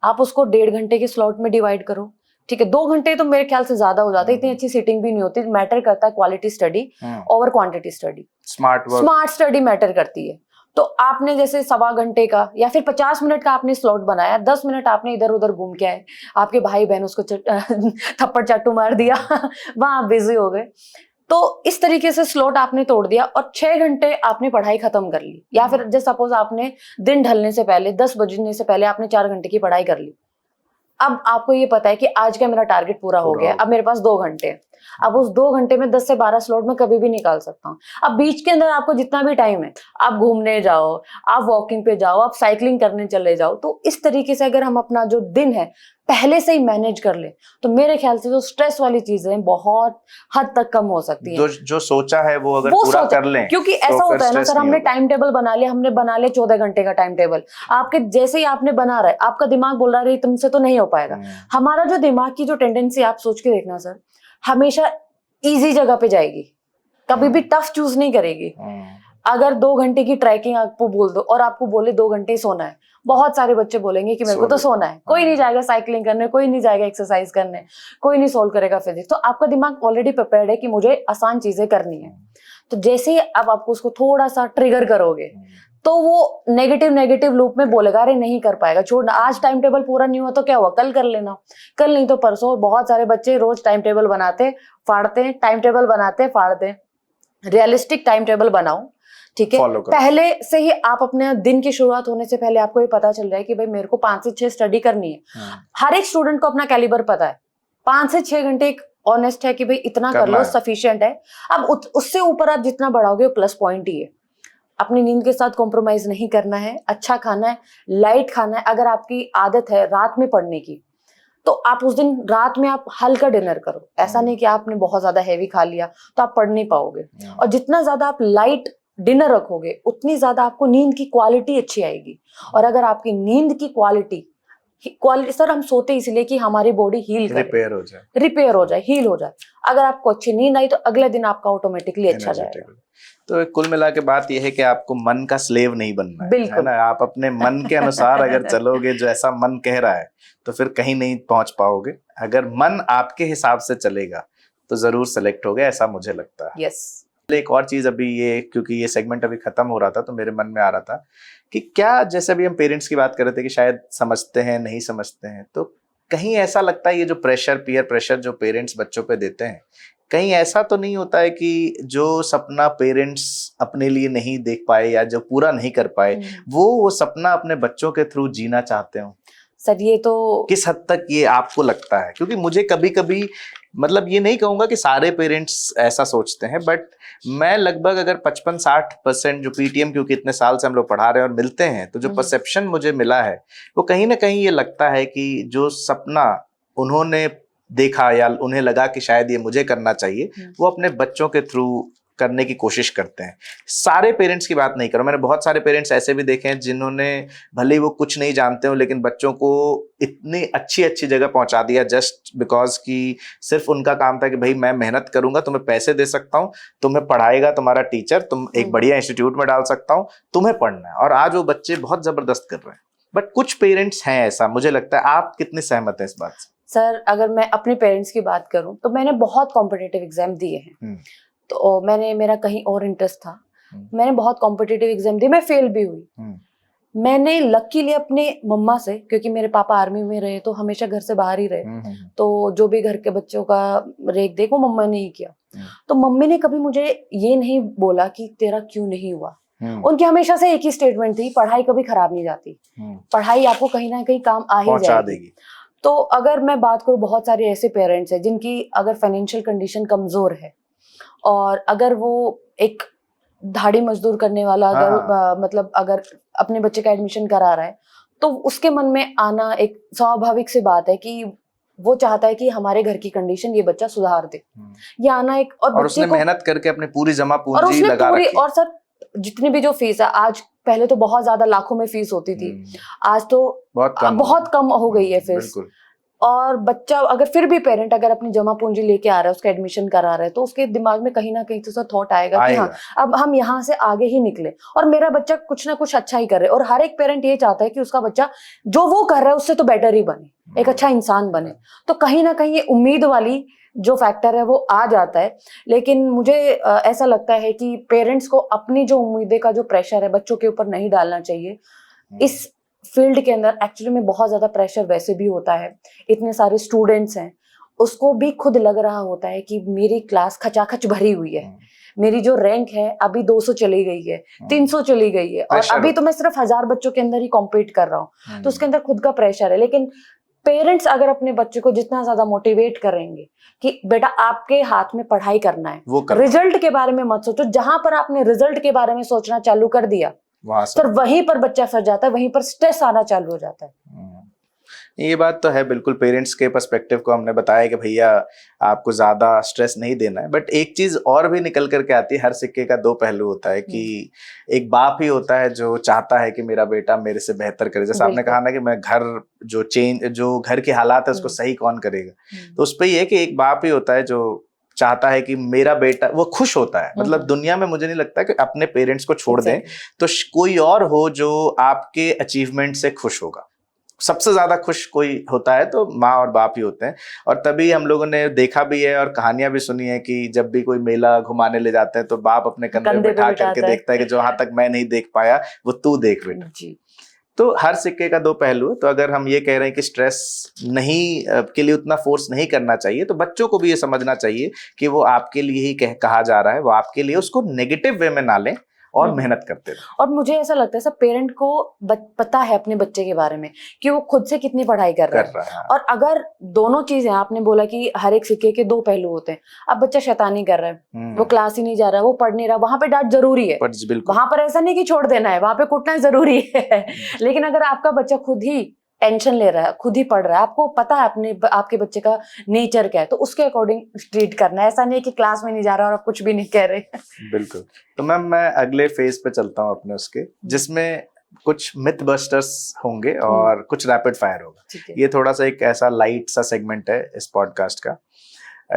आप उसको 1.5 घंटे के स्लॉट में डिवाइड करो, ठीक है। 2 घंटे तो मेरे ख्याल से ज्यादा हो जाता है, इतनी अच्छी सीटिंग भी नहीं होती। मैटर करता है quality study over quantity study. Smart study matter करती है। तो आपने जैसे 1.25 घंटे का या फिर 50 मिनट का आपने स्लॉट बनाया, 10 मिनट आपने इधर उधर घूम के आए, आपके भाई बहन उसको थप्पड़ चाटू मार दिया वहां आप बिजी हो गए। तो इस तरीके से स्लॉट आपने तोड़ दिया, और 6 घंटे आपने पढ़ाई खत्म कर ली। या फिर जैसे सपोज आपने दिन ढलने से पहले 10 बजने से पहले आपने 4 घंटे की पढ़ाई कर ली। अब आपको ये पता है कि आज का मेरा टारगेट पूरा हो गया, अब मेरे पास 2 घंटे हैं। अब उस 2 घंटे में 10 से 12 स्लॉट में कभी भी निकाल सकता हूँ। अब बीच के अंदर आपको जितना भी टाइम है, आप घूमने जाओ, आप वॉकिंग पे जाओ, आप साइकिलिंग करने चले जाओ। तो इस तरीके से अगर हम अपना जो दिन है पहले से ही मैनेज कर ले, तो मेरे ख्याल से जो स्ट्रेस वाली चीजें बहुत हद तक कम हो सकती है। जो सोचा है वो अगर पूरा कर लें, क्योंकि ऐसा होता है ना सर, हमने टाइम टेबल बना लिया, हमने बना लिया 14 घंटे का टाइम टेबल। आपके जैसे ही आपने बना रहा है, आपका दिमाग बोल रहा है तुमसे तो नहीं हो पाएगा। हमारा जो दिमाग की जो टेंडेंसी, आप सोच के देखना सर, हमेशा इजी जगह पे जाएगी, कभी भी टफ चूज नहीं करेगी। अगर 2 घंटे की ट्रैकिंग आपको बोल दो और आपको बोले 2 घंटे ही सोना है, बहुत सारे बच्चे बोलेंगे कि मेरे को तो सोना है। कोई नहीं जाएगा साइकिलिंग करने, कोई नहीं जाएगा एक्सरसाइज करने, कोई नहीं सोल्व करेगा फिजिक्स। तो आपका दिमाग ऑलरेडी प्रिपेयर्ड है कि मुझे आसान चीजें करनी है। तो जैसे ही अब आपको उसको थोड़ा सा ट्रिगर करोगे, तो वो नेगेटिव लूप में बोलेगा अरे नहीं कर पाएगा, छोड़, आज टाइम टेबल पूरा नहीं हुआ तो क्या हुआ, कल कर लेना, कल नहीं तो परसों। बहुत सारे बच्चे रोज टाइम टेबल बनाते फाड़ते, टाइम टेबल बनाते फाड़ते। रियलिस्टिक टाइम टेबल बनाओ, ठीक है। पहले से ही आप अपने दिन की शुरुआत होने से पहले आपको ये पता चल रहा है कि भाई मेरे को 5 से 6 स्टडी करनी है। हर एक स्टूडेंट को अपना कैलिबर पता है, 5 से 6 घंटे एक ऑनेस्ट है कि भाई इतना कर लो, सफिशिएंट है। अब उससे ऊपर आप जितना बढ़ाओगे प्लस पॉइंट ही है। अपनी नींद के साथ कॉम्प्रोमाइज नहीं करना है, अच्छा खाना है, लाइट खाना है। अगर आपकी आदत है रात में पढ़ने की, तो आप उस दिन रात में आप हल्का डिनर करो। ऐसा नहीं कि आपने बहुत ज्यादा हैवी खा लिया तो आप पढ़ नहीं पाओगे। और जितना ज्यादा आप लाइट डिनर रखोगे, उतनी ज्यादा आपको नींद की क्वालिटी अच्छी आएगी। और अगर आपकी नींद की क्वालिटी सर, हम सोते इसलिए कि हमारी बॉडी हील करे, रिपेयर हो जाए, हील हो जाए। अगर आपको अच्छी नींद आई तो अगले दिन आपका ऑटोमेटिकली अच्छा जाएगा। तो कुल मिला के बात यह है कि आपको मन का स्लेव नहीं बनना है ना। आप अपने मन के अनुसार अगर चलोगे, जो ऐसा मन कह रहा है, तो फिर कहीं नहीं पहुंच पाओगे। अगर मन आपके हिसाब से चलेगा तो जरूर सेलेक्ट होगे, ऐसा मुझे लगता है। यस। एक और चीज, अभी ये क्योंकि ये सेगमेंट अभी खत्म हो रहा था तो मेरे मन में आ रहा था कि क्या, जैसे अभी हम पेरेंट्स की बात कर रहे थे कि शायद समझते हैं नहीं समझते हैं, तो कहीं ऐसा लगता है ये जो प्रेशर, पीयर प्रेशर जो पेरेंट्स बच्चों पे देते हैं, कहीं ऐसा तो नहीं होता है कि जो सपना पेरेंट्स अपने लिए नहीं देख पाए या जो पूरा नहीं कर पाए, वो सपना अपने बच्चों के थ्रू जीना चाहते हो? सर ये तो किस हद तक ये आपको लगता है? क्योंकि मुझे कभी कभी, मतलब ये नहीं कहूंगा कि सारे पेरेंट्स ऐसा सोचते हैं, बट मैं लगभग अगर 55-60% जो पीटीएम, क्योंकि इतने साल से हम लोग पढ़ा रहे हैं और मिलते हैं, तो जो परसेप्शन मुझे मिला है वो कहीं ना कहीं ये लगता है कि जो सपना उन्होंने देखा या उन्हें लगा कि शायद ये मुझे करना चाहिए, वो अपने बच्चों के थ्रू करने की कोशिश करते हैं। सारे पेरेंट्स की बात नहीं करो, मैंने बहुत सारे पेरेंट्स ऐसे भी देखे हैं जिन्होंने भले ही वो कुछ नहीं जानते हो लेकिन बच्चों को इतनी अच्छी अच्छी जगह पहुंचा दिया जस्ट बिकॉज कि सिर्फ उनका काम था कि भाई मैं मेहनत करूंगा, तुम्हें पैसे दे सकता हूं, तुम्हें पढ़ाएगा तुम्हारा टीचर, तुम एक बढ़िया इंस्टीट्यूट में डाल सकता हूं, तुम्हें पढ़ना है। और आज वो बच्चे बहुत जबरदस्त कर रहे हैं। बट कुछ पेरेंट्स हैं ऐसा, मुझे लगता है। आप कितने सहमत हैं इस बात से? सर अगर मैं अपने पेरेंट्स की बात करूं तो मैंने बहुत कॉम्पिटिटिव एग्जाम दिए हैं। तो मेरा कहीं और इंटरेस्ट था, मैंने बहुत कॉम्पिटिटिव एग्जाम दिए, मैं फेल भी हुई। मैंने लकीली अपने मम्मा से, क्योंकि मेरे पापा आर्मी में रहे तो हमेशा घर से बाहर ही रहे, तो जो भी घर के बच्चों का रेख देख वो मम्मा ने ही किया। तो मम्मी ने कभी मुझे ये नहीं बोला कि तेरा क्यों नहीं हुआ। उनकी हमेशा से एक ही स्टेटमेंट थी, पढ़ाई कभी खराब नहीं जाती, पढ़ाई आपको कहीं ना कहीं काम आ ही जाएगी। तो अगर मैं बात करूँ, बहुत सारे ऐसे पेरेंट्स हैं जिनकी अगर फाइनेंशियल कंडीशन कमजोर है और अगर वो एक धाड़ी मजदूर करने वाला अगर मतलब अगर अपने बच्चे का एडमिशन करा रहा है तो उसके मन में आना एक स्वाभाविक सी बात है कि वो चाहता है कि हमारे घर की कंडीशन ये बच्चा सुधार दे। ये आना एक और उसने मेहनत करके अपनी पूरी जमा पूंजी लगा रखी है। और सर जितनी भी जो फीस है, आज पहले तो बहुत ज्यादा लाखों में फीस होती थी, आज तो बहुत कम हो गई है फीस। और बच्चा अगर फिर भी पेरेंट अगर अपनी जमा पूंजी लेके आ रहा है, उसका एडमिशन करा रहा है, तो उसके दिमाग में कहीं ना कहीं तो थॉट आएगा कि हाँ अब हम यहाँ से आगे ही निकले और मेरा बच्चा कुछ ना कुछ अच्छा ही कर रहा है। और हर एक पेरेंट ये चाहता है कि उसका बच्चा जो वो कर रहा है उससे तो बेटर ही बने, एक अच्छा इंसान बने। तो कहीं ना कहीं ये उम्मीद वाली जो फैक्टर है वो आ जाता है। लेकिन मुझे ऐसा लगता है कि पेरेंट्स को अपनी जो उम्मीदें का जो प्रेशर है बच्चों के ऊपर नहीं डालना चाहिए। इस फील्ड के अंदर एक्चुअली में बहुत ज्यादा प्रेशर वैसे भी होता है, इतने सारे स्टूडेंट्स हैं, उसको भी खुद लग रहा होता है कि मेरी क्लास खचाखच भरी हुई है, मेरी जो रैंक है अभी 200 चली गई है, 300 चली गई है और अभी तो मैं सिर्फ 1000 बच्चों के अंदर ही कॉम्पीट कर रहा हूँ। तो उसके अंदर खुद का प्रेशर है। लेकिन पेरेंट्स अगर अपने बच्चे को जितना ज्यादा मोटिवेट करेंगे कि बेटा आपके हाथ में पढ़ाई करना है, रिजल्ट के बारे में मत सोचो, जहां पर आपने रिजल्ट के बारे में सोचना चालू कर दिया तो वहीं पर बच्चा फंस जाता है, वहीं पर स्ट्रेस आना चालू हो जाता है। ये बात तो है बिल्कुल। पेरेंट्स के पर्सपेक्टिव को हमने बताया कि भैया आपको ज्यादा स्ट्रेस नहीं देना है। बट एक चीज और भी निकल करके आती है, हर सिक्के का दो पहलू होता है कि एक बाप ही होता है जो चाहता है कि मेरा बेटा मेरे से बेहतर करे। जैसे आपने कहा ना कि मैं घर जो घर के हालात है उसको सही कौन करेगा, तो उस पर यह है कि एक बाप ही होता है जो चाहता है कि मेरा बेटा, वो खुश होता है। मतलब दुनिया में मुझे नहीं लगता कि अपने पेरेंट्स को छोड़ दें तो कोई और हो जो आपके अचीवमेंट से खुश होगा। सबसे ज्यादा खुश कोई होता है तो माँ और बाप ही होते हैं। और तभी हम लोगों ने देखा भी है और कहानियां भी सुनी है कि जब भी कोई मेला घुमाने ले जाते हैं तो बाप अपने कंधे पे बैठा करके देखता है कि जहां तक मैं नहीं देख पाया वो तू देख बेटा। तो हर सिक्के का दो पहलू। तो अगर हम ये कह रहे हैं कि स्ट्रेस नहीं के लिए उतना फोर्स नहीं करना चाहिए तो बच्चों को भी ये समझना चाहिए कि वो आपके लिए ही कहा जा रहा है, वो आपके लिए, उसको नेगेटिव वे में ना लें और मेहनत करते रहे। और मुझे ऐसा लगता है सब पेरेंट को पता है अपने बच्चे के बारे में कि वो खुद से कितनी पढ़ाई कर रहा है। और अगर दोनों चीजें, आपने बोला कि हर एक सिक्के के दो पहलू होते हैं। अब बच्चा शैतानी कर रहा है, वो क्लास ही नहीं जा रहा, वो पढ़ नहीं रहा, वहां पे डांट जरूरी है, वहां पर ऐसा नहीं कि छोड़ देना है, वहां पे कुटना जरूरी है। लेकिन अगर आपका बच्चा खुद ही टेंशन ले रहा है, खुद ही पढ़ रहा है, आपको पता है आपके बच्चे का नेचर क्या है, तो उसके अकॉर्डिंग ट्रीट करना है। ऐसा नहीं है कि क्लास में नहीं जा रहा और आप कुछ भी नहीं कह रहे। बिल्कुल। तो मैम मैं अगले फेज पे चलता हूँ अपने उसके, जिसमें कुछ मिथ बस्टर्स होंगे और कुछ रैपिड फायर होगा। ये थोड़ा सा एक ऐसा लाइट सा सेगमेंट है इस पॉडकास्ट का।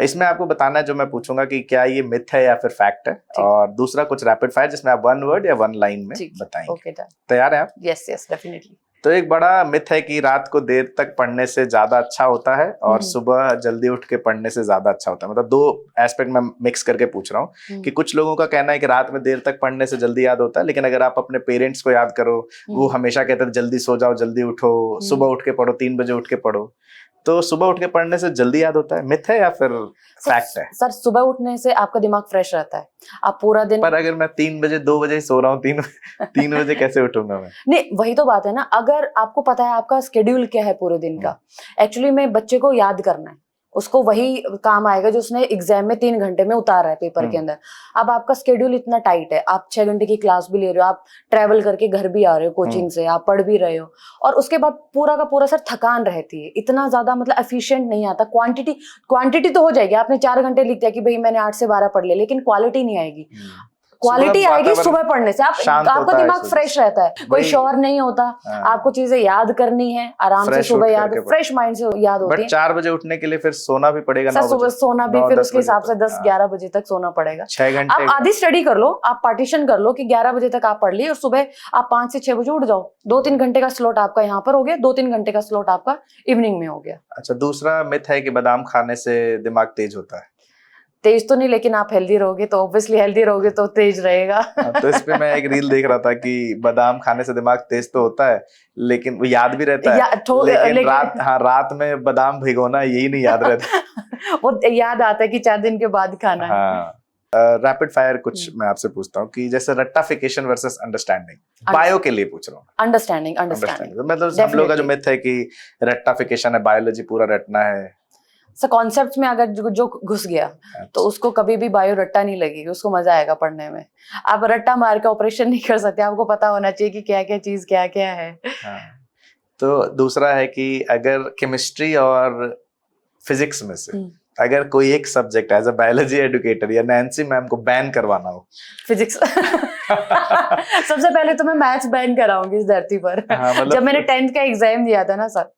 इसमें आपको बताना है जो मैं पूछूंगा कि क्या ये मिथ है या फिर फैक्ट है, और दूसरा कुछ रैपिड फायर जिसमें आप 1 वर्ड या 1 लाइन में बताएंगे। तैयार हैं आप? Yes yes definitely. तो एक बड़ा मिथ है कि रात को देर तक पढ़ने से ज्यादा अच्छा होता है और सुबह जल्दी उठ के पढ़ने से ज्यादा अच्छा होता है। मतलब दो एस्पेक्ट में मिक्स करके पूछ रहा हूँ कि कुछ लोगों का कहना है कि रात में देर तक पढ़ने से जल्दी याद होता है, लेकिन अगर आप अपने पेरेंट्स को याद करो, वो हमेशा कहते हैं जल्दी सो जाओ, जल्दी उठो, सुबह उठ के पढ़ो, 3 बजे उठ के पढ़ो। तो सुबह उठ के पढ़ने से जल्दी याद होता है, मिथ है या फिर फैक्ट है? सर सुबह उठने से आपका दिमाग फ्रेश रहता है, आप पूरा दिन। पर अगर मैं 3 बजे 2 बजे सो रहा हूँ, 3 बजे कैसे उठूंगा मैं? नहीं वही तो बात है ना, अगर आपको पता है आपका स्केड्यूल क्या है पूरे दिन का, एक्चुअली में बच्चे को याद करना है, उसको वही काम आएगा जो उसने एग्जाम में 3 घंटे में उतारा है पेपर के अंदर। अब आपका स्केड्यूल इतना टाइट है, आप 6 घंटे की क्लास भी ले रहे हो, आप ट्रैवल करके घर भी आ रहे हो कोचिंग से, आप पढ़ भी रहे हो, और उसके बाद पूरा का पूरा सर थकान रहती है, इतना ज्यादा मतलब एफिशिएंट नहीं आता। क्वांटिटी तो हो जाएगी, आपने 4 घंटे लिख दिया कि भाई मैंने 8 से 12 पढ़ लिया, लेकिन क्वालिटी नहीं आएगी। क्वालिटी आएगी सुबह पढ़ने से, आपका दिमाग फ्रेश रहता है, कोई शोर नहीं होता, आपको चीजें याद करनी है आराम से, सुबह याद, फ्रेश माइंड से याद होती है। 4 बजे उठने के लिए फिर सोना भी पड़ेगा, सर सुबह सोना भी फिर उसके हिसाब से 10-11 बजे तक सोना पड़ेगा। 6 घंटे आप आधी स्टडी कर लो, आप पार्टीशन कर लो कि 11 बजे तक आप पढ़ लिए और सुबह आप 5 से 6 बजे उठ जाओ। 2-3 घंटे का स्लॉट आपका यहाँ पर हो गया, 2-3 घंटे का स्लॉट आपका इवनिंग में हो गया। अच्छा, दूसरा मिथ है कि बादाम खाने से दिमाग तेज होता है। तेज तो नहीं, लेकिन आप हेल्दी रहोगे तो ऑब्वियसली हेल्दी रहोगे तो तेज रहेगा। तो इस पे मैं एक रील देख रहा था कि बादाम खाने से दिमाग तेज तो होता है, लेकिन वो याद भी रहता है, लेकिन रात में बादाम भिगोना यही नहीं याद रहता। वो याद आता है कि 4 दिन के बाद खाना है। रैपिड फायर कुछ मैं आपसे पूछता हूँ कि जैसे रट्टाफिकेशन वर्सेस अंडरस्टैंडिंग, बायो के लिए पूछ रहा हूँ। अंडरस्टैंडिंग मतलब हम लोग का जो मिथ है कि रट्टाफिकेशन है, बायोलॉजी पूरा रटना है। सर कॉन्सेप्ट में अगर जो घुस गया तो उसको कभी भी बायो रट्टा नहीं लगेगी, उसको मजा आएगा पढ़ने में। आप रट्टा मार के ऑपरेशन नहीं कर सकते, आपको पता होना चाहिए कि क्या क्या चीज क्या क्या है। तो दूसरा है कि अगर केमिस्ट्री और फिजिक्स में से अगर कोई एक subject as a biology educator या नैन्सी मैम को बैन करवाना हो, फिजिक्स। सबसे पहले तो मैं मैथ्स बैन कराऊंगी इस धरती पर। मतलब जब मैंने 10th का एग्जाम दिया था ना सर,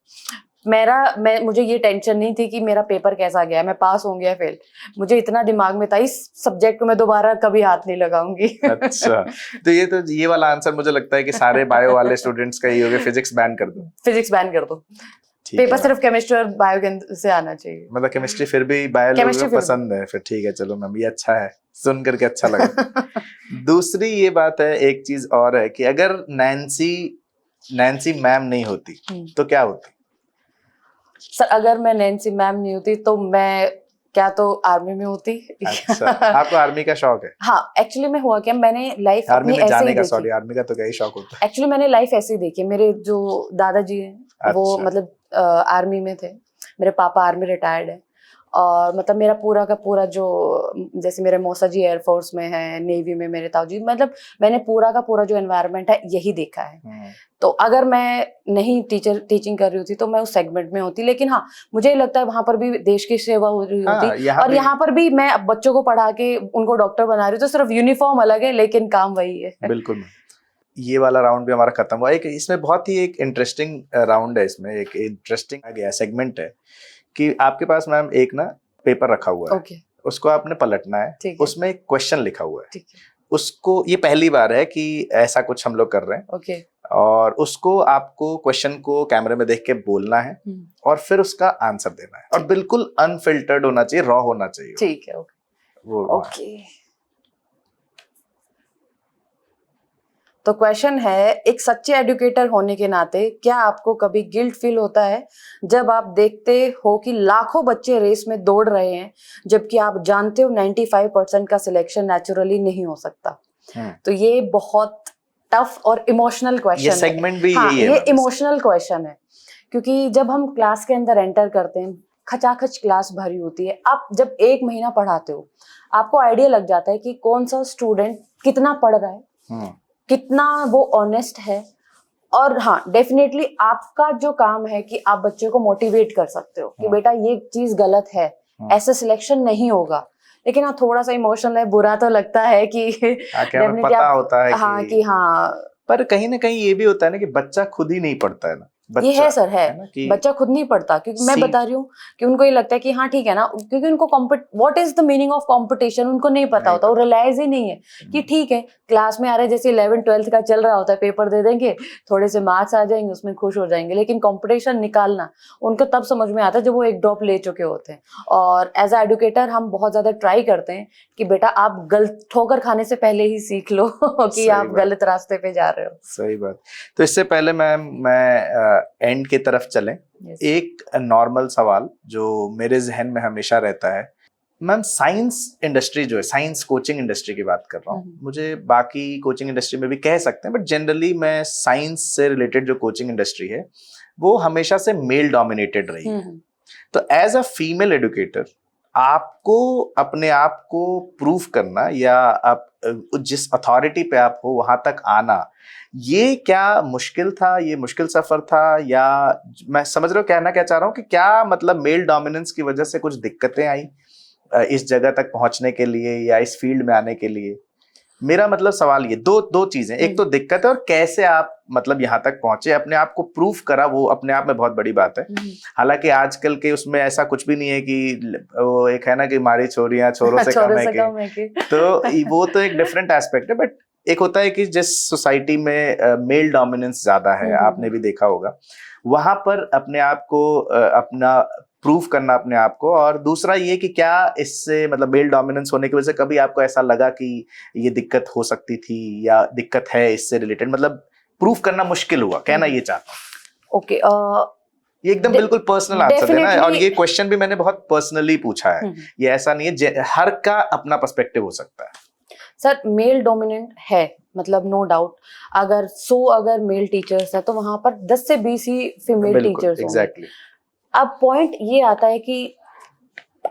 मुझे ये टेंशन नहीं थी कि मेरा पेपर कैसा गया, मैं पास होंगे या फेल। मुझे इतना दिमाग में था इस सब्जेक्ट को मैं दोबारा कभी हाथ नहीं लगाऊंगी। अच्छा, तो ये वाला आंसर मुझे लगता है कि सारे बायो वाले स्टूडेंट्स का ये हो गया, फिजिक्स बैन कर दो। फिजिक्स बैन कर दो, पेपर सिर्फ केमिस्ट्री और बायो से आना चाहिए। मतलब केमिस्ट्री फिर भी बायोलॉजी पसंद है, फिर ठीक है, चलो मैम ये अच्छा है, सुन करके अच्छा लगा। दूसरी ये बात है, एक चीज और है कि अगर नैन्सी मैम नहीं होती तो क्या होती? सर अगर मैं नैन्सी मैम नहीं होती तो मैं क्या तो आर्मी में होती। अच्छा, आपको आर्मी का शौक है? हाँ, एक्चुअली में हुआ क्या, मैंने लाइफ आर्मी में जाने का, सॉरी आर्मी का तो क्या ही शौक होता है। एक्चुअली मैंने लाइफ ऐसी देखी, मेरे जो दादाजी हैं वो मतलब आर्मी में थे, मेरे पापा आर्मी रिटायर्ड है, और मतलब मेरा पूरा का पूरा जो, जैसे मेरे मौसा जी एयरफोर्स में है, नेवी में मेरे ताऊजी, मतलब मैंने पूरा का पूरा जो एनवायरनमेंट है यही देखा है। तो अगर मैं नहीं टीचिंग कर रही होती तो मैं उस सेगमेंट में होती, लेकिन हाँ मुझे लगता है वहां पर भी देश की सेवा हो रही होती, और यहाँ पर भी मैं बच्चों को पढ़ा के उनको डॉक्टर बना रही हूँ, तो सिर्फ यूनिफॉर्म अलग है लेकिन काम वही है। बिल्कुल। ये वाला राउंड भी हमारा खत्म हुआ। एक इसमें बहुत ही एक इंटरेस्टिंग राउंड है, इसमें एक इंटरेस्टिंग आ गया सेगमेंट है कि आपके पास मैम एक ना पेपर रखा हुआ है, उसको आपने पलटना है, उसमें एक क्वेश्चन लिखा हुआ है, उसको, ये पहली बार है कि ऐसा कुछ हम लोग कर रहे हैं, और उसको आपको क्वेश्चन को कैमरे में देख के बोलना है और फिर उसका आंसर देना है, और बिल्कुल अनफिल्टर्ड होना चाहिए, रॉ होना चाहिए। ठीक है, ओके। तो क्वेश्चन है, एक सच्चे एडुकेटर होने के नाते क्या आपको कभी गिल्ट फील होता है जब आप देखते हो कि लाखों बच्चे रेस में दौड़ रहे हैं, जबकि आप जानते हो 95% का सिलेक्शन नेचुरली नहीं हो सकता? तो ये बहुत टफ और इमोशनल क्वेश्चन है। ये सेगमेंट भी हाँ, यही है, ये इमोशनल क्वेश्चन है, क्योंकि जब हम क्लास के अंदर एंटर करते हैं, खचाखच क्लास भरी होती है, आप जब 1 महीना पढ़ाते हो आपको आइडिया लग जाता है कि कौन सा स्टूडेंट कितना पढ़ रहा है, कितना वो ऑनेस्ट है, और हाँ डेफिनेटली आपका जो काम है कि आप बच्चे को मोटिवेट कर सकते हो कि बेटा ये चीज गलत है, ऐसे सिलेक्शन नहीं होगा। लेकिन हाँ थोड़ा सा इमोशनल है, बुरा तो लगता है कि पता होता है हाँ कि हाँ, पर कहीं ना कहीं ये भी होता है ना कि बच्चा खुद ही नहीं पढ़ता है ना, ये है सर, है बच्चा खुद नहीं पढ़ता, क्योंकि मैं बता रही हूँ कि उनको ये लगता है कि हाँ ठीक है ना, क्योंकि उनको what is the meaning of competition उनको नहीं पता होता, वो रियलाइज ही नहीं है कि ठीक है क्लास में आ रहे हैं, जैसे 11th-12th का चल रहा होता है, पेपर दे देंगे, थोड़े से मार्क्स आ जाएंगे, उसमें खुश हो जाएंगे, लेकिन कंपटीशन निकालना उनको तब समझ में आता है जब वो एक ड्रॉप ले चुके होते हैं। और एज अ एडुकेटर हम बहुत ज्यादा ट्राई करते हैं कि बेटा आप गलत ठोकर खाने से पहले ही सीख लो कि आप गलत रास्ते पे जा रहे हो। सही बात। तो इससे पहले मैं एंड की तरफ चलें, एक नॉर्मल सवाल जो मेरे जहन में हमेशा रहता है, मैम साइंस इंडस्ट्री जो है, साइंस कोचिंग इंडस्ट्री की बात कर रहा हूँ, मुझे बाकी कोचिंग इंडस्ट्री में भी कह सकते हैं, बट जनरली मैं साइंस से रिलेटेड जो कोचिंग इंडस्ट्री है वो हमेशा से मेल डोमिनेटेड रही है। तो एज अ फीमेल एडुकेटर आपको अपने आप को प्रूव करना या आप जिस अथॉरिटी पे आप हो वहां तक आना, ये क्या मुश्किल था, ये मुश्किल सफर था, या मैं समझ रहा हूँ कहना क्या चाह रहा हूँ कि क्या मतलब मेल डोमिनेंस की वजह से कुछ दिक्कतें आई इस जगह तक पहुंचने के लिए या इस फील्ड में आने के लिए? मेरा मतलब सवाल ये दो चीजें, एक तो दिक्कत है और कैसे आप मतलब यहाँ तक पहुंचे, अपने आप को प्रूफ करा, वो अपने आप में बहुत बड़ी बात है। हालांकि आजकल के उसमें ऐसा कुछ भी नहीं है कि वो एक है ना कि मारी छोरियां छोरों से कम है कि तो वो तो एक डिफरेंट एस्पेक्ट है। बट एक होता है कि जिस सोसाइटी में मेल डोमिनेंस ज्यादा है, आपने भी देखा होगा, वहां पर अपने आप को अपना प्रूफ करना अपने आप को। और दूसरा ये कि क्या इससे मतलब मेल डोमिनेंस होने की वजह से कभी आपको ऐसा लगा कि ये दिक्कत हो सकती थी या दिक्कत है इससे रिलेटेड, मतलब प्रूफ करना मुश्किल हुआ, कहना ये चाहता हूँ। ओके, ये एकदम बिल्कुल पर्सनल आंसर देना है, और ये क्वेश्चन भी मैंने बहुत पर्सनली पूछा है, ये ऐसा नहीं है, हर का अपना पर्सपेक्टिव हो सकता है। सर मेल डोमिनेंट है, मतलब नो डाउट। अगर मेल टीचर्स है तो वहां पर 10 से 20 ही फीमेल टीचर्स एग्जैक्टली। अब पॉइंट ये आता है कि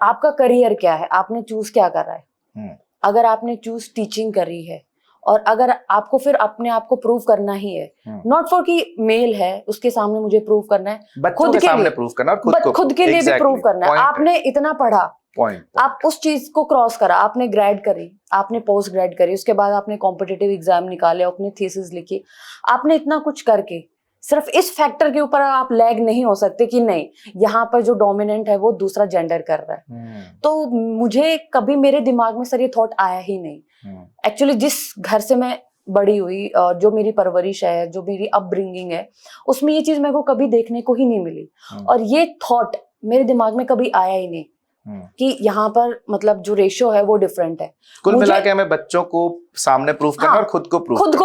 आपका करियर क्या है, आपने चूज क्या कर रहा है। अगर आपने चूज टीचिंग करी है और अगर आपको फिर अपने आप को प्रूव करना ही है, नॉट फॉर कि मेल है उसके सामने मुझे प्रूव करना है, खुद के लिए प्रूव करना, खुद के लिए भी प्रूव करना है। आपने इतना पढ़ा, आप उस चीज को क्रॉस करा, आपने ग्रेड करी, आपने पोस्ट ग्रेड करी, उसके बाद आपने कॉम्पिटिटिव एग्जाम निकाले, अपनी थीसिस लिखी, आपने इतना कुछ करके सिर्फ इस फैक्टर के ऊपर आप लैग नहीं हो सकते कि नहीं यहाँ पर जो डोमिनेंट है वो दूसरा जेंडर कर रहा है। तो मुझे कभी मेरे दिमाग में सर ये थॉट आया ही नहीं। एक्चुअली जिस घर से मैं बड़ी हुई, जो मेरी परवरिश है, जो मेरी अपब्रिंगिंग है, उसमें ये चीज मेरे को कभी देखने को ही नहीं मिली और ये थॉट मेरे दिमाग में कभी आया ही नहीं कि यहाँ पर मतलब जो रेशियो है वो डिफरेंट है। कुल मिला के हमें बच्चों को सामने प्रूफ करना और खुद को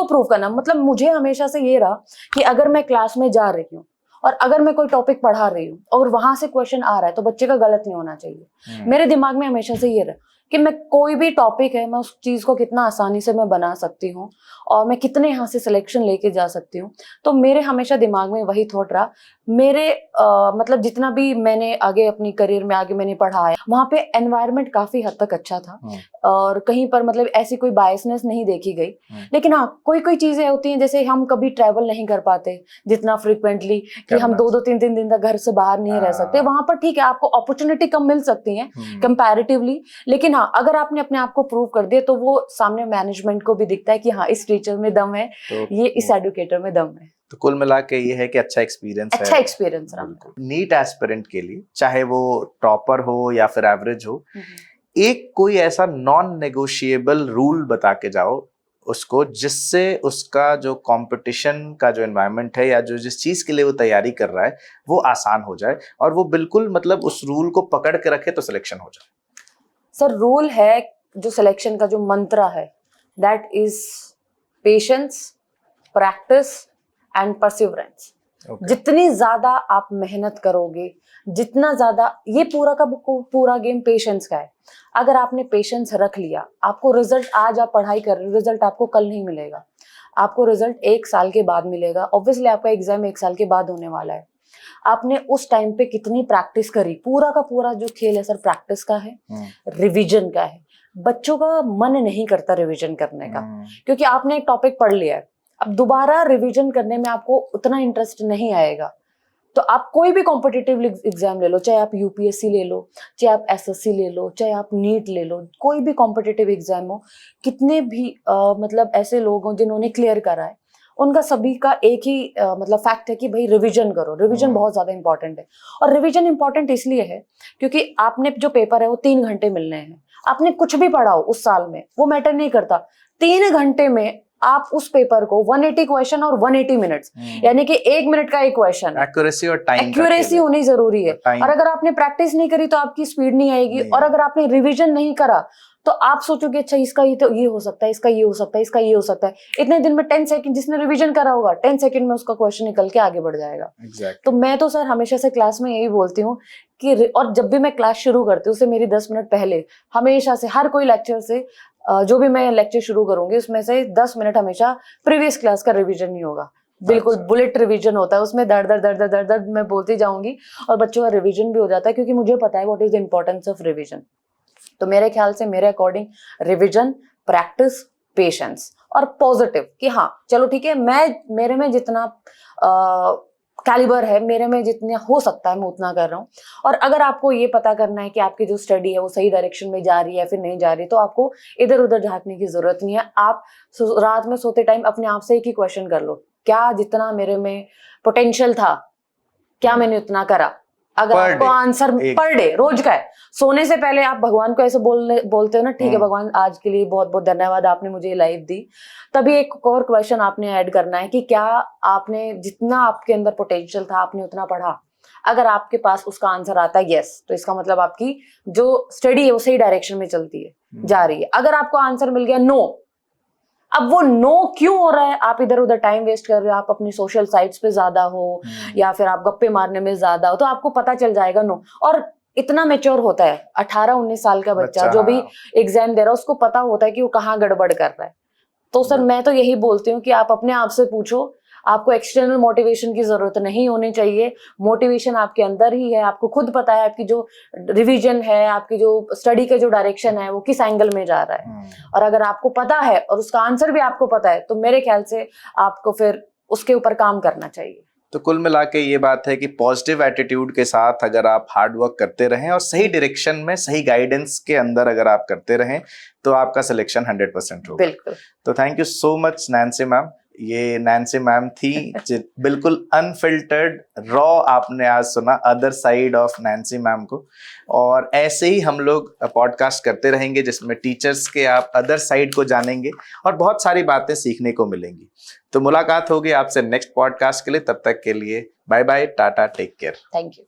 प्रूफ करना। मतलब मुझे हमेशा से ये रहा कि अगर मैं क्लास में जा रही हूँ और अगर मैं कोई टॉपिक पढ़ा रही हूँ और वहां से क्वेश्चन आ रहा है तो बच्चे का गलत नहीं होना चाहिए। मेरे दिमाग में हमेशा से ये रहा कि मैं कोई भी टॉपिक है मैं उस चीज को कितना आसानी से मैं बना सकती हूँ और मैं कितने यहाँ से सिलेक्शन लेके जा सकती हूँ। तो मेरे हमेशा दिमाग में वही थॉट रहा। मेरे मतलब जितना भी मैंने आगे अपनी करियर में आगे मैंने पढ़ा है वहाँ पे एनवायरनमेंट काफी हद तक अच्छा था और कहीं पर मतलब ऐसी कोई बायसनेस नहीं देखी गई। लेकिन हाँ कोई चीजें होती हैं जैसे हम कभी ट्रैवल नहीं कर पाते जितना फ्रिक्वेंटली कि हम 2-3 दिन तक घर से बाहर नहीं रह सकते, वहां पर ठीक है आपको अपॉर्चुनिटी कम मिल सकती है कंपैरेटिवली। लेकिन हाँ अगर आपने अपने आप को प्रूव कर दिया तो वो सामने मैनेजमेंट को भी दिखता है कि हाँ इस टीचर में दम है, ये इस एडुकेटर में दम है। तो कुल मिला के ये है कि अच्छा एक्सपीरियंस रहा। नीट एस्पिरेंट के लिए चाहे वो टॉपर हो या फिर एवरेज हो, एक कोई ऐसा नॉन नेगोशिएबल रूल बता के जाओ उसको जिससे उसका जो कंपटीशन का जो एनवायरनमेंट है या जो जिस चीज के लिए वो तैयारी कर रहा है वो आसान हो जाए और वो बिल्कुल मतलब उस रूल को पकड़ के रखे तो सिलेक्शन हो जाए। सर रूल है जो सिलेक्शन का जो मंत्र है that is patience, practice and perseverance. जितनी ज्यादा आप मेहनत करोगे, जितना ज्यादा, ये पूरा गेम पेशेंस का है। अगर आपने पेशेंस रख लिया, आपको रिजल्ट, आज आप पढ़ाई कर रहे हो, रिजल्ट आपको कल नहीं मिलेगा, आपको रिजल्ट 1 साल के बाद मिलेगा। ऑब्वियसली आपका एग्जाम 1 साल के बाद होने वाला है। आपने उस टाइम पे कितनी प्रैक्टिस करी, पूरा का पूरा जो खेल है सर प्रैक्टिस का है, रिवीजन का है। बच्चों का मन नहीं करता रिवीजन करने का क्योंकि आपने एक टॉपिक पढ़ लिया है, अब दोबारा रिवीजन करने में आपको उतना इंटरेस्ट नहीं आएगा। तो आप कोई भी कॉम्पिटिटिव एग्जाम ले लो, चाहे आप यूपीएससी ले लो, चाहे आप एसएससी ले लो, चाहे आप नीट ले लो, कोई भी कॉम्पिटिटिव एग्जाम हो, कितने भी मतलब ऐसे लोग हों जिन्होंने क्लियर करा है, उनका सभी का एक ही मतलब फैक्ट है कि भाई रिवीजन करो। रिवीजन बहुत ज्यादा इंपॉर्टेंट है और रिवीजन इंपॉर्टेंट इसलिए है क्योंकि आपने जो पेपर है वो 3 घंटे मिलने हैं। आपने कुछ भी पढ़ा हो उस साल में वो मैटर नहीं करता, 3 घंटे में आप उस पेपर को 180 क्वेश्चन और 180 मिनट्स, यानी कि 1 मिनट का एक क्वेश्चन, एक्यूरेसी और टाइम, एक्यूरेसी होनी जरूरी है। और अगर आपने प्रैक्टिस नहीं करी तो आपकी स्पीड नहीं आएगी और अगर आपने रिवीजन नहीं करा तो आप सोचोगे अच्छा इसका ये तो ये हो सकता है, इसका ये हो सकता है, इसका ये हो सकता है। इतने दिन में 10 सेकंड जिसने रिवीजन करा होगा 10 सेकंड में उसका क्वेश्चन निकल के आगे बढ़ जाएगा। तो मैं तो सर हमेशा से क्लास में यही बोलती हूँ कि, और जब भी मैं क्लास शुरू करती हूँ उससे मेरी 10 मिनट पहले हमेशा से हर कोई लेक्चर से जो भी मैं लेक्चर शुरू करूंगी उसमें से 10 मिनट हमेशा प्रीवियस क्लास का रिवीजन नहीं होगा। बिल्कुल बुलेट रिवीजन होता है, उसमें दर दर दर दर दर दर मैं बोलती जाऊंगी और बच्चों का रिवीजन भी हो जाता है, क्योंकि मुझे पता है what is the importance of revision. तो मेरे ख्याल से, मेरे अकॉर्डिंग, रिवीजन, प्रैक्टिस, पेशेंस और पॉजिटिव कि हाँ चलो ठीक है, मेरे में जितना कैलिबर है, मेरे में जितना हो सकता है मैं उतना कर रहा हूँ। और अगर आपको ये पता करना है कि आपकी जो स्टडी है वो सही डायरेक्शन में जा रही है फिर नहीं जा रही, तो आपको इधर उधर झांकने की जरूरत नहीं है। आप रात में सोते टाइम अपने आप से एक ही क्वेश्चन कर लो, क्या जितना मेरे में पोटेंशियल था क्या मैंने उतना करा? अगर आपको आंसर पर डे रोज का है, सोने से पहले आप भगवान को ऐसे बोलते हो ना, ठीक है भगवान आज के लिए बहुत बहुत धन्यवाद, आपने मुझे ये लाइफ दी। तभी एक और क्वेश्चन आपने ऐड करना है कि क्या आपने जितना आपके अंदर पोटेंशियल था आपने उतना पढ़ा? अगर आपके पास उसका आंसर आता है यस, तो इसका मतलब आपकी जो स्टडी है वो सही डायरेक्शन में चलती है, जा रही है। अगर आपको आंसर मिल गया नो, अब वो नो क्यों हो रहा है? आप इधर उधर टाइम वेस्ट कर रहे हो, आप अपनी सोशल साइट्स पे ज्यादा हो या फिर आप गप्पे मारने में ज्यादा हो, तो आपको पता चल जाएगा नो। और इतना मैच्योर होता है 18-19 साल का बच्चा जो भी एग्जाम दे रहा है, उसको पता होता है कि वो कहाँ गड़बड़ कर रहा है। तो सर मैं तो यही बोलती हूँ कि आप अपने आप से पूछो, आपको एक्सटर्नल मोटिवेशन की जरूरत नहीं होनी चाहिए। मोटिवेशन आपके अंदर ही है, आपको खुद पता है आपकी जो रिवीजन है, आपकी जो स्टडी का जो डायरेक्शन है वो किस एंगल में जा रहा है। और अगर आपको पता है और उसका आंसर भी आपको पता है, तो मेरे ख्याल से आपको फिर उसके ऊपर काम करना चाहिए। तो कुल मिला के ये बात है कि पॉजिटिव एटीट्यूड के साथ अगर आप हार्ड वर्क करते रहें और सही डायरेक्शन में सही गाइडेंस के अंदर अगर आप करते रहें, तो आपका सिलेक्शन 100% होगा। बिल्कुल। तो thank you so much Nancy ma'am. ये नैन्सी मैम थी बिल्कुल अनफिल्टर्ड रॉ, आपने आज सुना other side of Nancy ma'am को। और ऐसे ही हम लोग पॉडकास्ट करते रहेंगे जिसमें टीचर्स के आप अदर साइड को जानेंगे और बहुत सारी बातें सीखने को मिलेंगी। तो मुलाकात होगी आपसे नेक्स्ट पॉडकास्ट के लिए, तब तक के लिए बाय बाय, टाटा, टेक केयर। Thank you.